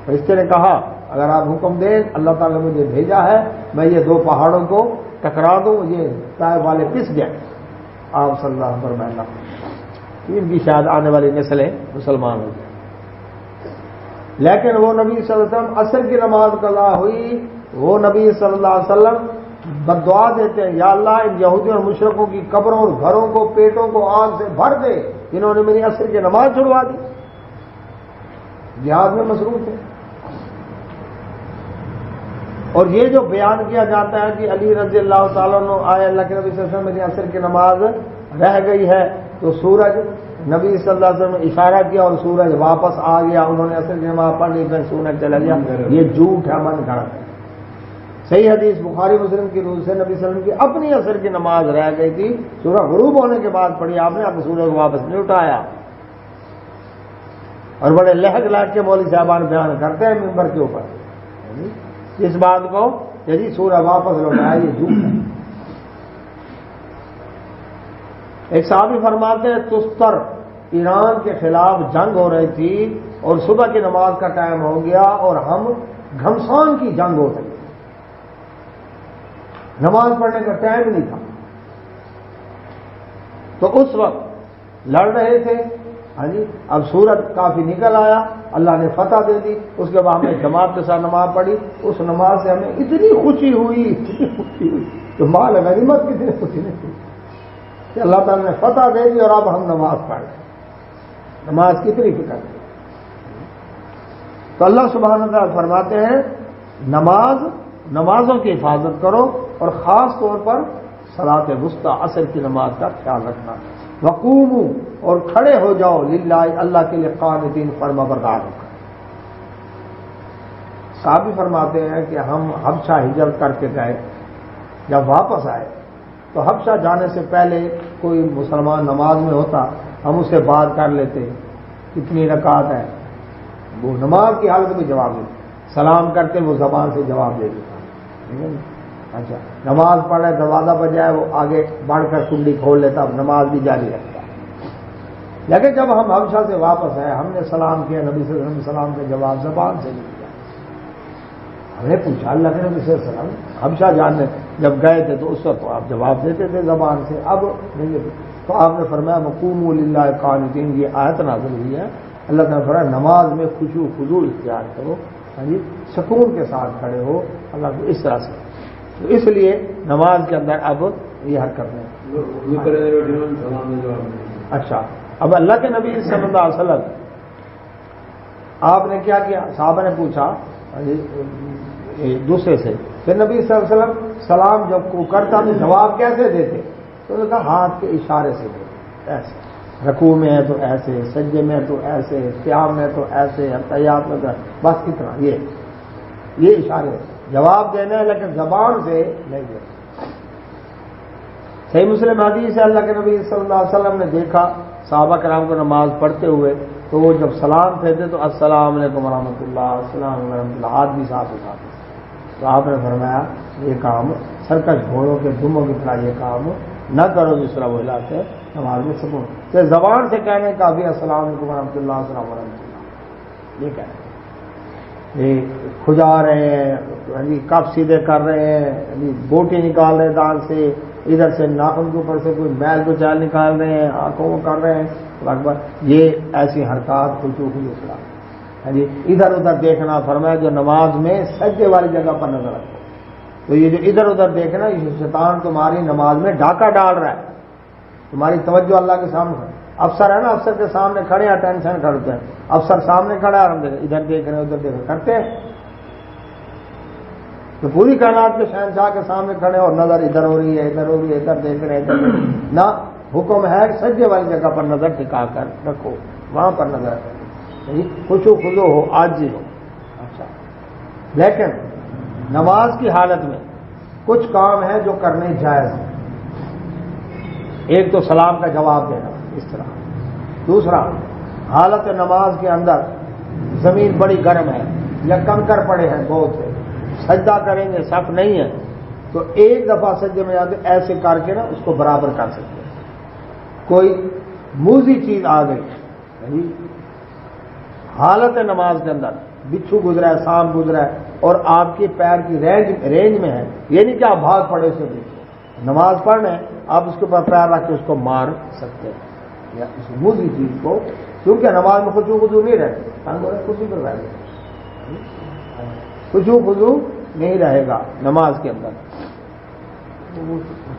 فرشتے نے کہا اگر آپ حکم دیں, اللہ تعالیٰ نے مجھے بھیجا ہے, میں یہ 2 پہاڑوں کو ٹکرا دوں, یہ طائف والے پس گئے. آپ صلی اللہ علیہ وسلم فرمایا ان کی شاید آنے والی نسلیں مسلمان ہو جائیں. لیکن وہ نبی صلی اللہ علیہ وسلم عصر کی نماز قضا ہوئی, وہ نبی صلی اللہ علیہ وسلم بد دعا دیتے ہیں, یا اللہ ان یہودیوں اور مشرکوں کی قبروں اور گھروں کو, پیٹوں کو آگ سے بھر دے, انہوں نے میری عصر کی نماز چھڑوا دی. جہاد میں مصروف ہے. اور یہ جو بیان کیا جاتا ہے کہ علی رضی اللہ تعالیٰ عنہ آئے, اللہ کے نبی صلی اللہ علیہ وسلم میری عصر کی نماز رہ گئی ہے, تو سورج نبی صلی اللہ علیہ وسلم نے اشارہ کیا اور سورج واپس آ گیا, انہوں نے عصر کی نماز پڑھ لی, پھر سورج چلا گیا. یہ جھوٹ ہے, من گھڑت ہے. صحیح حدیث بخاری مسلم کی روح سے نبی صلی اللہ علیہ وسلم کی اپنی عصر کی نماز رہ گئی تھی, سورج غروب ہونے کے بعد پڑھی آپ نے, اب سورج کو واپس نہیں اٹھایا. اور بڑے لہک لہک کے مولوی صاحبان بیان کرتے ہیں ممبر کے اوپر اس بات کو کہ جی سورج واپس لوٹایا, یہ جھوٹ ہے. ایک صحابی فرماتے ہیں تستر ایران کے خلاف جنگ ہو رہی تھی اور صبح کی نماز کا ٹائم ہو گیا اور ہم گھمسان کی جنگ ہو رہی, نماز پڑھنے کا ٹائم نہیں تھا. تو اس وقت لڑ رہے تھے, ہاں جی, اب سورج کافی نکل آیا, اللہ نے فتح دے دی. اس کے بعد ہم نے جماعت کے ساتھ نماز پڑھی, اس نماز سے ہمیں اتنی خوشی ہوئی تو مال غنیمت کتنی خوشی نہیں ہوئی کہ اللہ تعالیٰ نے فتح دے دی اور اب ہم نماز پڑھ رہے ہیں. نماز کتنی فکر ہے. تو اللہ سبحانہ وتعالیٰ فرماتے ہیں نمازوں کی حفاظت کرو اور خاص طور پر صلاۃ وسطی عصر کی نماز کا خیال رکھنا. وقوموا, اور کھڑے ہو جاؤ, للہ اللہ کے لیے قانتین, فرمانبردار ہو کر. صحابی فرماتے ہیں کہ ہم حبشہ ہجرت کر کے گئے, جب واپس آئے تو حبشہ جانے سے پہلے کوئی مسلمان نماز میں ہوتا, ہم اس سے بات کر لیتے کتنی رکعت ہے, وہ نماز کی حالت میں جواب دیتے, سلام کرتے وہ زبان سے جواب دے دیتا. اچھا, نماز پڑھے دروازہ پر جائے وہ آگے بڑھ کر کنڈی کھول لیتا, اب نماز بھی جاری رکھتا. لیکن جب ہم حبشہ سے واپس آئے, ہم نے سلام کیا, نبی صلی اللہ علیہ وسلم سلام کا جواب زبان سے نہیں دیا. ہم نے پوچھا اللہ کے نبی صلی اللہ علیہ وسلم حبشہ جانے جب گئے تھے تو اس وقت تو آپ جواب دیتے تھے زبان سے, اب نہیں دیتے. تو آپ نے فرمایا وقوموا للہ قانتین, یہ آیت نازل ہوئی ہے. اللہ تعالیٰ نے فرمایا نماز میں خشوع خضوع اختیار کرو, ہاں جی, سکون کے ساتھ کھڑے ہو اللہ کو اس طرح سے. تو اس لیے نماز کے اندر اب یہ حرکت ہے. اچھا, اب اللہ کے نبی صلی اللہ علیہ وسلم آپ نے کیا کیا, صحابہ نے پوچھا دوسرے سے, پھر نبی صلی اللہ علیہ وسلم سلام جب کو کرتا تو جواب کیسے دیتے؟ تو انہوں نے کہا ہاتھ کے اشارے سے دیتے, ایسے رکوع میں ہے تو ایسے, سجدے میں تو ایسے, قیام میں تو ایسے, تحیات میں تو بس اتنا, یہ اشارے جواب دینا ہے لیکن زبان سے نہیں دینا. صحیح مسلم حدیث ہے, اللہ کے نبی صلی اللہ علیہ وسلم نے دیکھا صحابہ کرام کو نماز پڑھتے ہوئے تو وہ جب سلام پھیرتے تو السلام علیکم ورحمۃ اللہ, السلام علیکم ورحمۃ اللہ, ہاتھ بھی ساتھ اٹھاتے. تو آپ نے فرمایا یہ کام سرکش گھوڑوں کے دموں کی طرح یہ کام نہ کرو جس طرح وہ علاقے نماز میں سکون سے زبان سے کہنے کا بھی السلام علیکم ورحمۃ اللہ, السلام ورحمۃ اللہ, یہ کہہ رہے ہیں. یہ کھجا رہے ہیں, کپ سیدھے کر رہے ہیں, بوٹی نکال رہے ہیں دانت سے, ادھر سے ناخن کے اوپر سے کوئی میل کو چال نکال رہے ہیں, آنکھوں کو کر رہے ہیں, یہ ایسی حرکات خشوع خضوع, ادھر ادھر دیکھنا. فرمایا جو نماز میں سجدے والی جگہ پر نظر رکھو. تو یہ جو ادھر ادھر دیکھنا, یہ شیطان تمہاری نماز میں ڈاکہ ڈال رہا ہے, تمہاری توجہ اللہ کے سامنے. افسر ہے نا, افسر کے سامنے کھڑے ہیں, ٹینشن کرتے ہیں, افسر سامنے کھڑا ہے, ہم ادھر دیکھ رہے ہیں ادھر دیکھ رہے کرتے ہیں. تو پوری کائنات کے شہنشاہ کے سامنے کھڑے اور نظر ادھر ہو رہی ہے, ادھر ہو رہی ہے, ادھر دیکھ رہے ہیں, ادھر نہ. حکم ہے سجدے والی جگہ پر نظر ٹکا کر رکھو, وہاں پر نظر رکھو. خشوع خضوع ہو، عاجزی ہو. اچھا، لیکن نماز کی حالت میں کچھ کام ہیں جو کرنے جائز ہیں. ایک تو سلام کا جواب دینا اس طرح. دوسرا، حالت نماز کے اندر زمین بڑی گرم ہے یا کنکر پڑے ہیں بہت سے، سجدہ کریں گے، صف نہیں ہے، تو ایک دفعہ سجدے میں جا کے ایسے کر کے نا اس کو برابر کر سکتے ہیں. کوئی موزی چیز آ گئی، حالت نماز کے اندر بچھو گزرا ہے، سانپ گزرا ہے اور آپ کے پیر کی رینج میں ہے، یہ نہیں کہ آپ بھاگ پڑے سے بھی نماز پڑھنے آپ اس کے اوپر پیر رکھ کے اس کو مار سکتے ہیں یا اس موزی چیز کو، کیونکہ نماز میں خشوع خضوع نہیں رہے، کرسی پر رہے گا، خشوع خضوع نہیں رہے گا نماز کے اندر.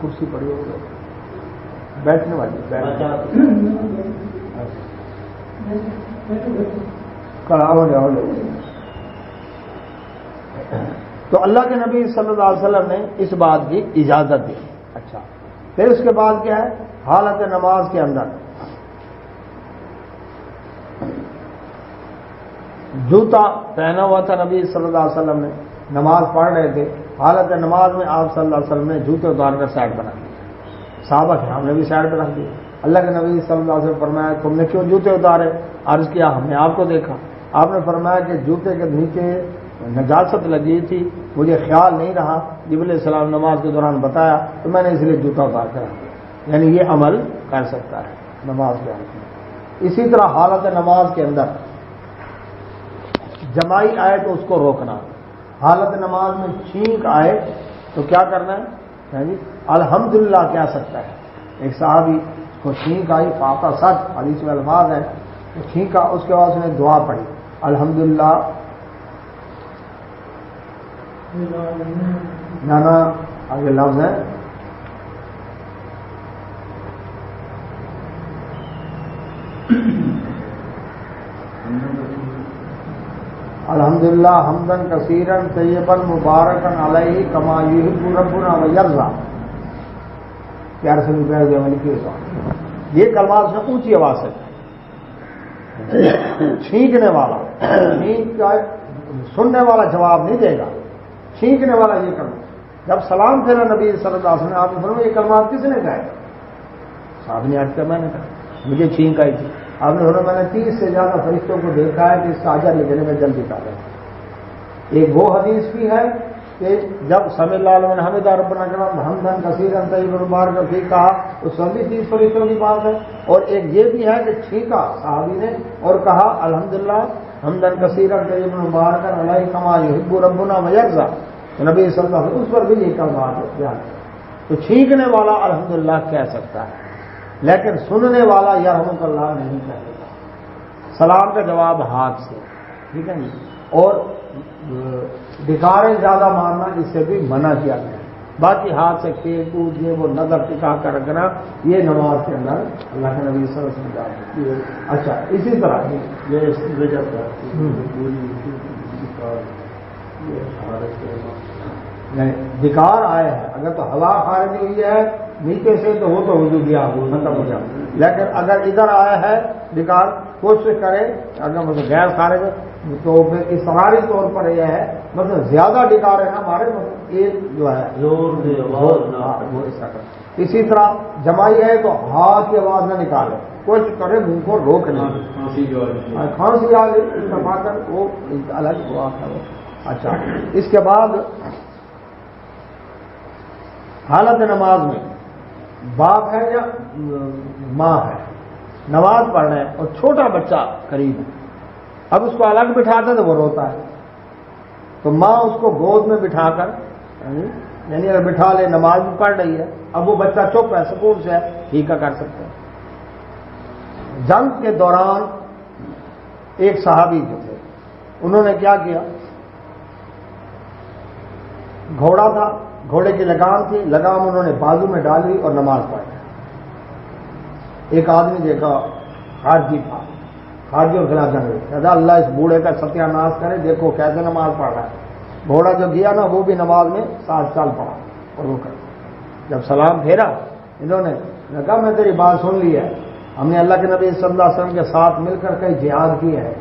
کرسی پڑی ہو بیٹھنے والی کھڑا ہو جاؤ. تو اللہ کے نبی صلی اللہ علیہ وسلم نے اس بات کی اجازت دی. اچھا، پھر اس کے بعد کیا ہے؟ حالت نماز کے اندر جوتا پہنا ہوا تھا نبی صلی اللہ علیہ وسلم نے، نماز پڑھ رہے تھے، حالت نماز میں آپ صلی اللہ علیہ وسلم نے جوتے اتار کر سائڈ بنا دیے. صحابہ کے ہم نے بھی سائڈ پہ رکھ دیے. اللہ کے نبی صلی اللہ علیہ وسلم فرمایا تم نے کیوں جوتے اتارے؟ عرض کیا ہم نے آپ کو دیکھا. آپ نے فرمایا کہ جوتے کے نیچے نجاست لگی تھی، مجھے خیال نہیں رہا، جبریل علیہ السلام نماز کے دوران بتایا تو میں نے اس لیے جوتا اتار کر رکھ دیا. یعنی یہ عمل کر سکتا ہے نماز کے حالت میں. اسی طرح حالت نماز کے اندر جمائی آئے تو اس کو روکنا. حالت نماز میں چھینک آئے تو کیا کرنا ہے؟ جی الحمدللہ کہہ سکتا ہے. ایک صحابی کو چھینک آئی، فاقہ سچ حدیث میں الفاظ ہے، تو چھینکا، اس کے بعد اس نے دعا پڑھی الحمدللہ. نانا آگے لفظ ہے الحمدللہ حمدن کثیرن طیبن مبارکن علیہ کما یحب ربنا ویرضا. پیار سے بھی پیار دے والی کی یہ کلمات سے اونچی آواز سے چھینکنے والا، چھینک کا سننے والا جواب نہیں دے گا، چھینکنے والا یہ کرنا. جب سلام پھیرا نبی صلی اللہ علیہ وسلم آپ نے فرمایا یہ کلمات کس نے کہا؟ صاحب نے عرض کیا میں نے کہا، مجھے چھینک آئی تھی. آپ نے فرمایا میں نے 30 سے زیادہ فرشتوں کو دیکھا ہے کہ اس کا اجر لینے میں جلدی کر رہے ہیں. ایک وہ حدیث بھی ہے کہ جب سمی اللہ علیہ حمد ربنا کرم حمدن کثیرن طیبا مبارکا فیہ کہا تو سبھی 30 فرشتوں کی بات ہے. اور ایک یہ بھی ہے کہ چھینکا صحابی نے اور کہا الحمدللہ حمدن کثیرن طیبا مبارکا علیہ کما یحب ربنا ویرضا. تو نبی صلی اللہ علیہ وسلم اس پر بھی یہ کلمات بیان ہے. تو چھینکنے والا الحمدللہ کہہ سکتا ہے، لیکن سننے والا یرحمک اللہ نہیں کہے گا. سلام کا جواب ہاتھ سے، ٹھیک ہے. اور ڈھکارے زیادہ مارنا اس سے بھی منع کیا گیا. باقی ہاتھ سے کھیل کود یہ وہ نظر ٹکا کر رکھنا یہ نماز کے اندر اللہ کے نبی صلی اللہ علیہ وسلم. اچھا اسی طرح ڈھکار آئے ہیں، اگر تو ہوا خارج ہوئی ہے نیچے سے تو وہ تو وضو کیا ختم ہو جائے. لیکن اگر ادھر آیا ہے ڈھکار، کوشش کرے اگر مطلب غیر خارج تو پھر اصراری طور پر یہ ہے مطلب زیادہ ڈھکار ہے نا ہمارے مطلب ایک جو ہے وہ اس طرح. اسی طرح جمائی ہے تو ہاتھ کی آواز نہ نکالے، کوشش کرے منہ کو روک لیں. کھانسی آ گئی دبا کر وہ الگ ہوا. اچھا اس کے بعد حالت نماز میں باپ ہے یا ماں ہے، نماز پڑھ رہے ہیں اور چھوٹا بچہ قریب ہے، اب اس کو الگ بٹھاتے تو وہ روتا ہے، تو ماں اس کو گود میں بٹھا کر یعنی اگر بٹھا لے نماز بھی پڑھ رہی ہے، اب وہ بچہ چپ ہے سکون سے ہے، ٹھیک ہے کر سکتے ہیں. جنگ کے دوران ایک صحابی جو تھے انہوں نے کیا کیا، گھوڑا تھا، گھوڑے کی لگام تھی، لگام انہوں نے بازو میں ڈالی اور نماز پڑھی. ایک آدمی دیکھا خارجی تھا، خارجی اور خلاف جنگ کہتا اللہ اس بوڑھے کا ستیہ ناش کرے، دیکھو کیسے نماز پڑھ رہا ہے. گھوڑا جو گیا نا وہ بھی نماز میں 7 سال پڑھا اور وہ کر جب سلام پھیرا انہوں نے کہا میں تیری بات سن لی ہے، ہم نے اللہ کے نبی صلی اللہ علیہ وسلم کے ساتھ مل کر کئی جہاد کیے ہیں،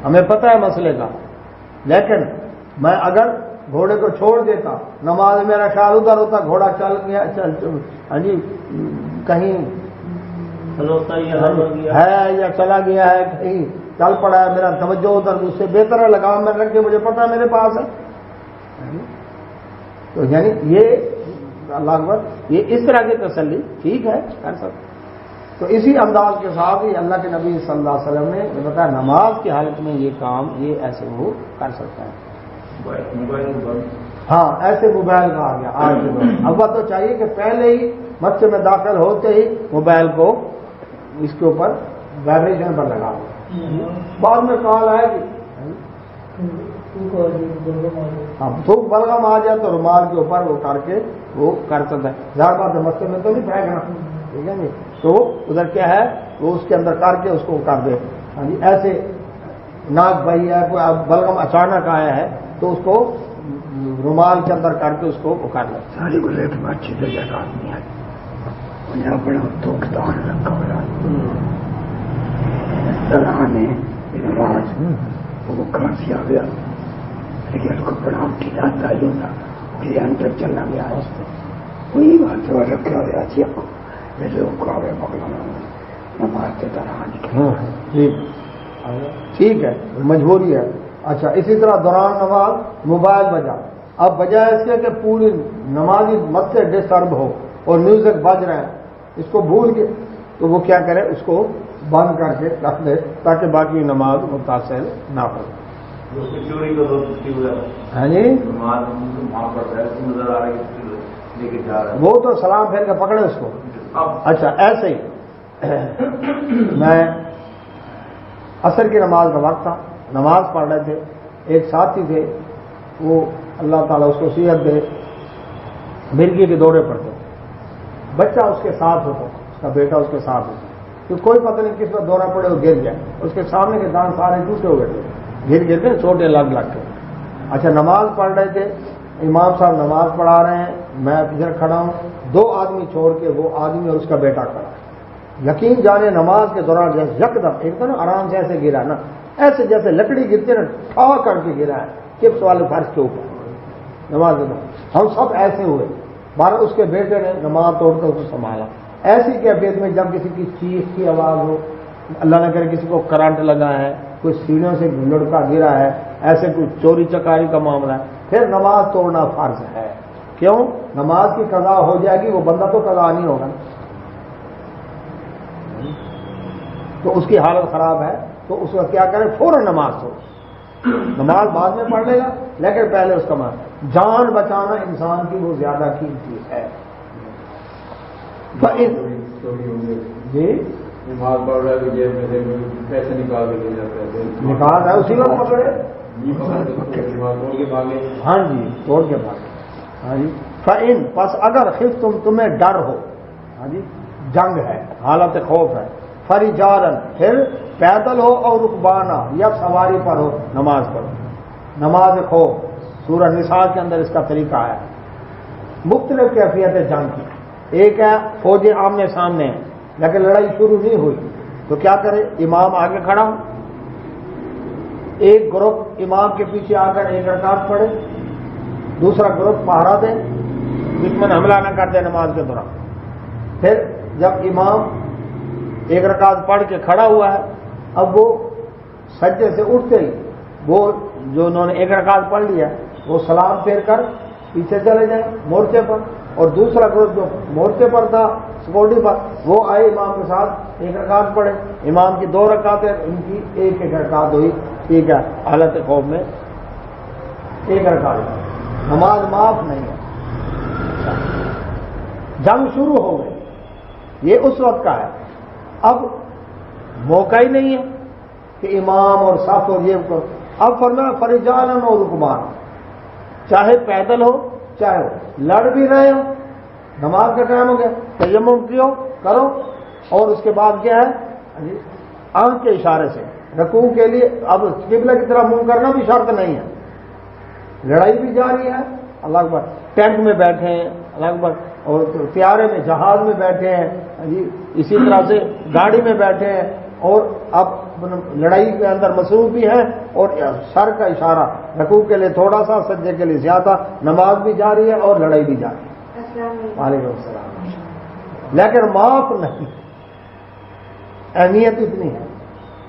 ہمیں پتہ ہے مسئلے کا، لیکن میں اگر گھوڑے کو چھوڑ دیتا، نماز میرا خیال ادھر ہوتا، گھوڑا چل گیا کہیں ہے یا چلا گیا ہے، کہیں چل پڑا ہے، میرا توجہ ادھر، اس سے بہتر ہے لگام میں رکھ کے مجھے پتہ ہے میرے پاس ہے. تو یعنی یہ اللہ اکبر، یہ اس طرح کی تسلی ٹھیک ہے کر سکتے. تو اسی انداز کے ساتھ ہی اللہ کے نبی صلی اللہ علیہ وسلم نے بتایا نماز کی حالت میں یہ کام یہ ایسے وہ کر سکتا ہے. ہاں ایسے موبائل کا آ گیا آج کے دور میں. اب تو چاہیے کہ پہلے ہی مسجد میں داخل ہوتے ہی موبائل کو اس کے اوپر وائبریشن پر لگا دو. بعد میں کال آئے گی، ہاں تھوک بلغم آ جائے تو رومال کے اوپر وہ کر کے وہ کر سکتا ہے. ظاہر بات ہے مسجد میں تو نہیں پھینکنا، ٹھیک ہے جی. تو ادھر کیا ہے وہ اس کے اندر کر کے اس کو کر دے. ہاں جی ایسے ناک بھائی ہے کوئی بلغم اچانک آیا ہے تو اس کو رومال کے اندر کر کے اس کو کر لے. ساری گزرے تو اچھی جگہ آدمی آئی انہیں اپنا دکھدان رکھا ہوا نے نماز وہ کھانسی آ گیا لیکن اس کو پڑھاؤ کی جاتا ہے کہ اندر چلنا گیا وہی بات رکھا ہوا تھی نماز کے دوران ٹھیک ہے مجبوری ہے. اچھا اسی طرح دوران نماز موبائل بجا، اب بجائے اس کے کہ پوری نمازی مت سے ڈسٹرب ہو اور میوزک بج رہے ہیں اس کو بھول کے تو وہ کیا کرے اس کو بند کر کے رکھ دے تاکہ باقی نماز متاثر نہ ہو. ہاں جی وہ تو سلام پھیر کے پکڑے اس کو. اچھا ایسے ہی میں عصر کی نماز کا وقت تھا، نماز پڑھ رہے تھے، ایک ساتھی تھے وہ اللہ تعالیٰ اس کو صحت دے مرغی کے دورے پر تھے، بچہ اس کے ساتھ ہوتا، اس کا بیٹا اس کے ساتھ ہوتا، تو کوئی پتہ نہیں کس پر دورہ پڑے وہ گر گیا، اس کے سامنے کے دان سارے ٹوٹے ہوئے تھے، گر گر کے چھوٹے لگ کے. اچھا نماز پڑھ رہے تھے، امام صاحب نماز پڑھا رہے ہیں، میں ادھر کھڑا ہوں، دو آدمی چھوڑ کے وہ آدمی اور اس کا بیٹا کھڑا. یقین جانے نماز کے دوران جیسے یکدم ایک تو نا آرام سے ایسے گرا نا، ایسے جیسے لکڑی گرتی نا ٹھا کر کے گرا ہے چپس والے فرش کے اوپر نماز کے دوران. ہم سب ایسے ہوئے، بارہ اس کے بیٹے نے نماز توڑ کر اس کو سنبھالا. ایسی کیفیت میں جب کسی کی چیخ کی آواز ہو، اللہ نہ کرے کسی کو کرنٹ لگا ہے، کوئی سیڑھیوں سے لڑکا گرا ہے، ایسے کوئی چوری چکاری کا معاملہ ہے، پھر نماز توڑنا فرض ہے. کیوں؟ نماز کی قضا ہو جائے گی، وہ بندہ تو قضا نہیں ہوگا، تو اس کی حالت خراب ہے. تو اس وقت کیا کرے فوراً نماز ہو. نماز بعد میں پڑھ لے گا لیکن پہلے اس کا جان بچانا انسان کی وہ زیادہ قیمتی ہے. جی نماز پڑھ رہا ہے تو جیب میں سے پیسے نکال کے لے جاتا ہے، نکال رہا ہے اسی وقت پکڑے. ہاں جی توڑ کے بھاگے. ہاں جی فَإِن پس اگر خف تمہیں ڈر ہو، ہاں جی جنگ ہے حالت خوف ہے، فَرِجَالًا پھر پیدل ہو اور رکبانہ یا سواری پر ہو نماز پڑھو. نماز خوف سورہ نساء کے اندر اس کا طریقہ ہے. مختلف کیفیت ہے جنگ کی. ایک ہے فوجیں آمنے سامنے ہیں لیکن لڑائی شروع نہیں ہوئی تو کیا کرے امام آگے کھڑا، ایک گروپ امام کے پیچھے آ کر ایک رکعت پڑھے، دوسرا گروپ پہرا دے دشمن حملہ نہ کر دے نماز کے دوران. پھر جب امام ایک رکعت پڑھ کے کھڑا ہوا ہے اب وہ سجدے سے اٹھتے ہی وہ جو انہوں نے ایک رکعت پڑھ لیا وہ سلام پھیر کر پیچھے چلے جائیں مورچے پر، اور دوسرا گروپ جو مورچے پر تھا سکیورٹی پر وہ آئے امام کے ساتھ ایک رکعت پڑھے. امام کی 2 رکعتیں ان کی ایک رکعت ہوئی. ٹھیک ہے حالت خوف میں ایک رکعت نماز معاف نہیں ہے. جنگ شروع ہو گئی یہ اس وقت کا ہے. اب موقع ہی نہیں ہے کہ امام اور صف اور یہ کرو. اب فرمایا فَرِجَالًا اور رکبان، چاہے پیدل ہو چاہے ہو، لڑ بھی رہے ہو نماز کا ٹائم ہو گیا تیمم کیو کرو، اور اس کے بعد کیا ہے آنکھ کے اشارے سے رکوع کے لیے. اب قبلہ کی طرف منہ کرنا بھی شرط نہیں ہے، لڑائی بھی جاری ہے. اللہ اکبر. ٹینک میں بیٹھے ہیں اللہ اکبر، اور طیارے میں جہاز میں بیٹھے ہیں جی، اسی طرح سے گاڑی میں بیٹھے ہیں، اور اب لڑائی کے اندر مصروف بھی ہیں اور سر کا اشارہ رکوع کے لیے تھوڑا سا، سجدے کے لیے زیادہ، نماز بھی جاری ہے اور لڑائی بھی جاری ہے۔ وعلیکم السلام۔ لیکن معاف نہیں، اہمیت اتنی ہے،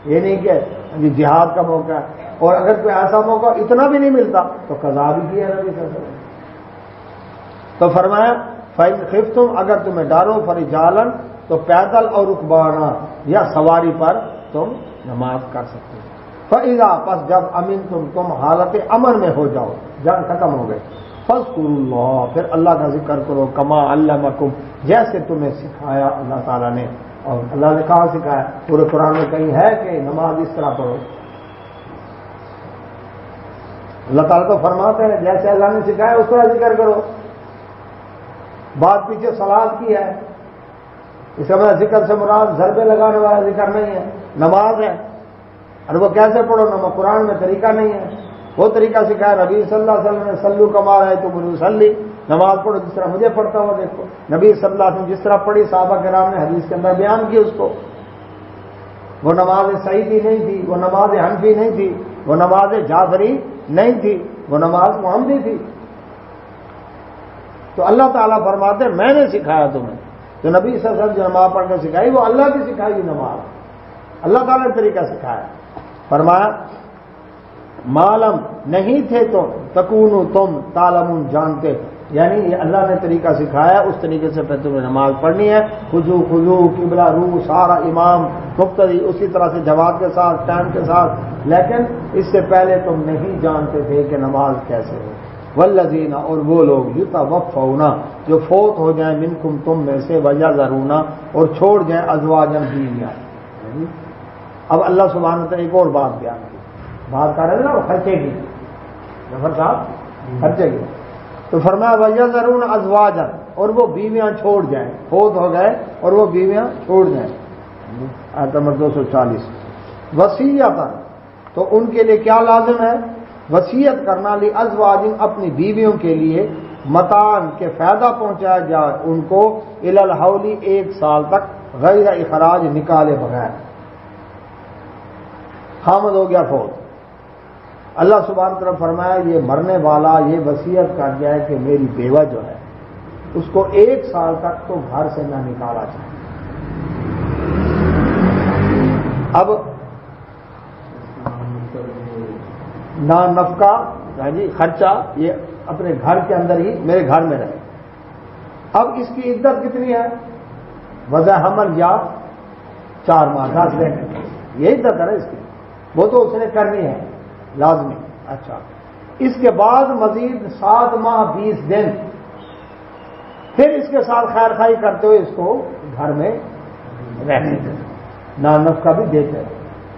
یہ نہیں کہ جہاد کا موقع ہے، اور اگر کوئی ایسا موقع اتنا بھی نہیں ملتا تو قضا بھی کیا نبی صلی اللہ علیہ وسلم۔ تو فرمایا فَإِنْ خِفْتُمْ، اگر تمہیں ڈرو، فَرِجَالًا، تو پیدل اور رکبانا یا سواری پر تم نماز کر سکتے ہو۔ فَإِذَا، پس جب أَمِنْتُمْ، تم حالت امن میں ہو جاؤ، جنگ ختم ہو گئے، فَاذْكُرُوا اللَّهَ، پھر اللہ کا ذکر کرو، كَمَا عَلَّمَكُمْ، جیسے تمہیں سکھایا اللہ تعالیٰ نے۔ اور اللہ نے کہاں سکھایا؟ پورے قرآن میں کہیں ہے کہ نماز اس طرح پڑھو؟ اللہ تعالیٰ تو فرماتے ہیں جیسے اللہ نے سکھایا اس طرح ذکر کرو۔ بات پیچھے صلاۃ کی ہے، اس کا مطلب ذکر سے مراد ضربے لگانے والا ذکر نہیں ہے، نماز ہے۔ اور وہ کیسے پڑھو؟ نماز قرآن میں طریقہ نہیں ہے، وہ طریقہ سکھایا نبی صلی اللہ علیہ وسلم نے، صلو کما رأیتمونی اصلی، نماز پڑھو جس طرح مجھے پڑھتا ہوں دیکھو۔ نبی صلی اللہ علیہ وسلم جس طرح پڑھی صحابہ کرام نے حدیث کے اندر بیان کی اس کو۔ وہ نماز سعیدی نہیں تھی، وہ نماز حنفی نہیں تھی، وہ نماز جعفری نہیں تھی، وہ نماز محمدی تھی۔ تو اللہ تعالیٰ فرماتے ہیں میں نے سکھایا تمہیں، جو نبی صلی اللہ علیہ وسلم جو نماز پڑھ کر سکھائی وہ اللہ کی سکھائی ہوئی نماز، اللہ تعالیٰ نے طریقہ سکھایا۔ فرمایا معلوم نہیں تھے تم، تکونو تم، تعلمون جانتے، یعنی یہ اللہ نے طریقہ سکھایا، اس طریقے سے پھر تمہیں نماز پڑھنی ہے، خضوع قبلہ رو، سارا امام مقتدی اسی طرح سے جماعت کے ساتھ، ٹائم کے ساتھ، لیکن اس سے پہلے تم نہیں جانتے تھے کہ نماز کیسے ہو۔ والذین، اور وہ لوگ یتوفون، جو فوت ہو جائیں، منکم تم میں سے، ویذرون، اور چھوڑ جائیں، ازواجن بیویاں۔ اب اللہ سبحانہ وتعالیٰ ایک اور بات بیان کی، بات کر رہے ہیں نا وہ خرچے کی، ظفر صاحب خرچے کی، تو فرمایا وَيَذَرُونَ أَزْوَاجًا، اور وہ بیویاں چھوڑ جائیں، فوت ہو گئے اور وہ بیویاں چھوڑ جائیں۔ آیت نمبر 240۔ وصیۃً، تو ان کے لیے کیا لازم ہے؟ وصیت کرنا، لِأَزْوَاجٍ، اپنی بیویوں کے لیے، متاعًا، کہ فائدہ پہنچایا جائے ان کو، إِلَى الْحَوْلِ، 1 سال تک، غیر اخراج، نکالے بغیر۔ خامد ہو گیا فوت، اللہ سبحانہ طرف فرمایا یہ مرنے والا یہ وصیت کر جائے کہ میری بیوہ جو ہے اس کو 1 سال تک تو گھر سے نہ نکالا جائے۔ اب نہ نفقہ جی خرچہ، یہ اپنے گھر کے اندر ہی میرے گھر میں رہے۔ اب اس کی عدت کتنی ہے؟ وضع حمل یا 4 ماہ 10 دن، یہ عدت ہے نا اس کی، وہ تو اس نے کرنی ہے لازمی۔ اچھا، اس کے بعد مزید 7 ماہ 20 دن پھر اس کے ساتھ خیر خائی کرتے ہوئے اس کو گھر میں رہنے دیتے، نہ نفقہ بھی دیتے ہیں،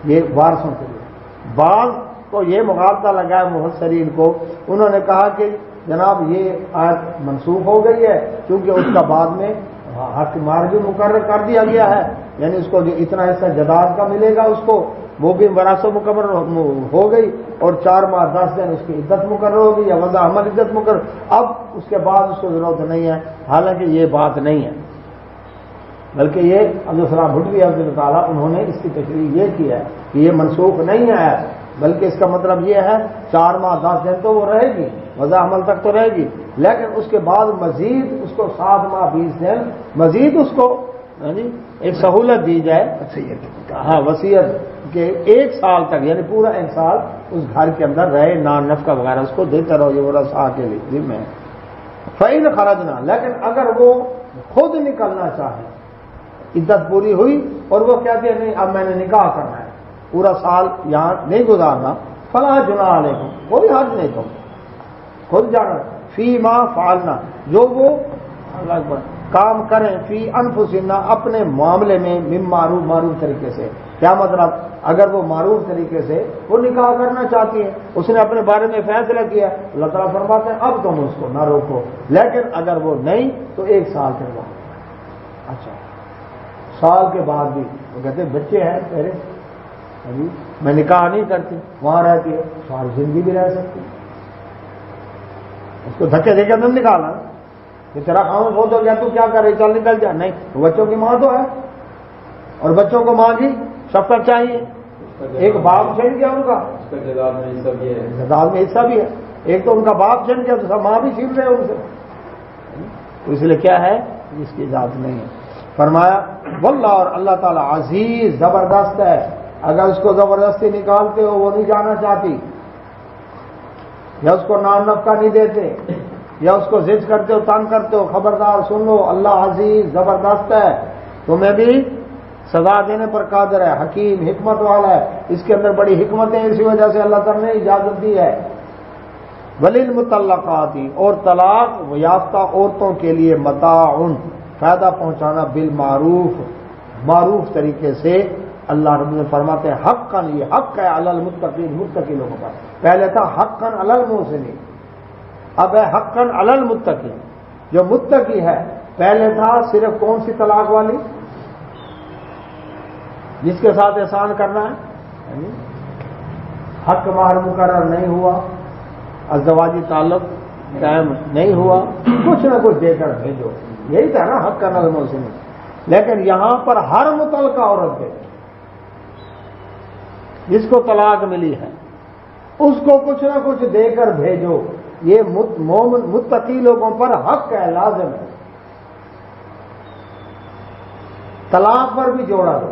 یہ وارثوں کے لیے۔ بعض کو یہ مغالطہ لگا ہے مفسرین کو، انہوں نے کہا کہ جناب یہ آیت منسوخ ہو گئی ہے کیونکہ اس کا بعد میں حق مار بھی مقرر کر دیا گیا ہے، یعنی اس کو جو اتنا حصہ جداد کا ملے گا اس کو، وہ بھی وراثت مکمل ہو گئی، اور 4 ماہ 10 دن اس کی عدت مقرر ہو گئی، یا وضع حمل عدت مقرر، اب اس کے بعد اس کو ضرورت نہیں ہے۔ حالانکہ یہ بات نہیں ہے، بلکہ یہ عبدالسلام بھٹوی رحمۃ اللہ تعالیٰ انہوں نے اس کی تشریح یہ کی ہے کہ یہ منسوخ نہیں ہے، بلکہ اس کا مطلب یہ ہے 4 ماہ 10 دن تو وہ رہے گی، وضع حمل تک تو رہے گی، لیکن اس کے بعد مزید اس کو 7 ماہ 20 دن مزید اس کو ایک سہولت دی جائے، ہاں وصیت کہ 1 سال تک، یعنی پورا 1 سال اس گھر کے اندر رہے، نان نفقہ وغیرہ اس کو دیتے رہو، یہ ورثاء کے لیے ذمہ ہے۔ فَإِنْ خَرَجْنَا، لیکن اگر وہ خود نکلنا چاہے، عدت پوری ہوئی اور وہ کہتے ہیں نہیں اب میں نے نکاح کرنا ہے، پورا سال یہاں نہیں گزارنا، فَلَا جُنَاحَ عَلَيْكُمْ، کوئی حرج نہیں، تم خود جانا، فی ما فعلنا، جو وہ اللہ اکبر کام کریں، فی انفسہن، اپنے معاملے میں، من معروف، معروف طریقے سے۔ کیا مطلب؟ اگر وہ معروف طریقے سے وہ نکاح کرنا چاہتی ہے، اس نے اپنے بارے میں فیصلہ کیا، اللہ تعالیٰ فرماتے ہیں اب تم اس کو نہ روکو، لیکن اگر وہ نہیں تو 1 سال کے بعد۔ اچھا، سال کے بعد بھی وہ کہتے ہیں بچے ہیں تیرے، میں نکاح نہیں کرتی، وہاں رہتی ہے، ساری زندگی بھی رہ سکتی، اس کو دھکے دے کے تم نکالا کہ تیرا خامد بہت ہو گیا، تو کیا کر رہی، چل نکل جا، نہیں، بچوں کی ماں تو ہے، اور بچوں کو ماں کی شفقت چاہیے، ایک باپ چھن گیا ان کا، اس کا جزاد میں حصہ بھی ہے، جزاد میں حصہ بھی ہے، ایک تو ان کا باپ چھن گیا، دوسرا ماں بھی چھین رہے ان سے، تو اس لیے کیا ہے اس کی اجازت نہیں ہے۔ فرمایا واللہ، اور اللہ تعالیٰ عزیز زبردست ہے، اگر اس کو زبردستی نکالتے ہو وہ نہیں جانا چاہتی، یا اس کو نان نفقہ نہیں دیتے، یا اس کو ضد کرتے ہو، تنگ کرتے ہو، خبردار سن لو اللہ عزیز زبردست ہے، تمہیں بھی سزا دینے پر قادر ہے، حکیم حکمت والا ہے، اس کے اندر بڑی حکمتیں، اسی وجہ سے اللہ تعالیٰ نے اجازت دی ہے۔ وللمطلقات، اور طلاق یافتہ عورتوں کے لیے متاع، فائدہ پہنچانا، بالمعروف، معروف طریقے سے، اللہ رب نے فرماتے ہیں حقاً، یہ حق ہے علی المتقین، متقی لوگوں پر، پہلے تھا حقاً علی المحسنین، اب ہے حقاً علی المتقین، جو متقی ہے، پہلے تھا صرف کون سی طلاق والی، جس کے ساتھ احسان کرنا ہے، حق مہر مقرر نہیں ہوا، ازدواجی تعلق قائم نہیں ہوا، کچھ نہ کچھ دے کر بھیجو، یہی تھا نا حق علی المحسنین، لیکن یہاں پر ہر متعلقہ عورت دے، جس کو طلاق ملی ہے اس کو کچھ نہ کچھ دے کر بھیجو، یہ مومن متقی لوگوں پر حق ہے، لازم ہے۔ طلاق پر بھی جوڑا دو،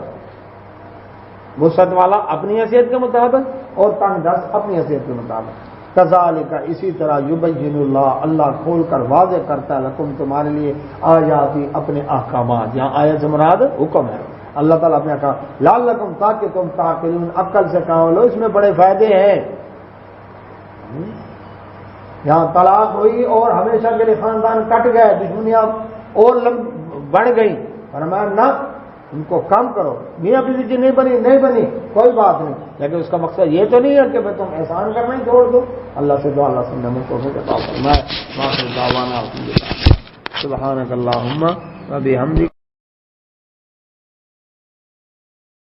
وسعت والا اپنی حیثیت کے مطابق اور تنگ دست اپنی حیثیت کے مطابق، کذالک، اسی طرح یبین اللہ، اللہ کھول کر واضح کرتا ہے، لکم، تمہارے لیے، آیاتی، اپنے احکامات، یہاں آیت سے مراد حکم ہے، اللہ تعالیٰ اپنے احکام، لعلکم، تاکہ تم تعقلون، عقل سے کام لو، اس میں بڑے فائدے ہیں۔ یہاں طلاق ہوئی اور ہمیشہ کے لیے خاندان کٹ گئے، دشمنیاں اور بڑھ گئی، فرمایا نہ، ان کو کم کرو، میاں بیوی کی نہیں بنی کوئی بات نہیں، لیکن اس کا مقصد یہ تو نہیں ہے کہ میں تم احسان کرنا ہی چھوڑ دو۔ اللہ سے دعا، اللہ سے نمک کو عطا فرمائے۔ سبحانک اللہم و بحمدک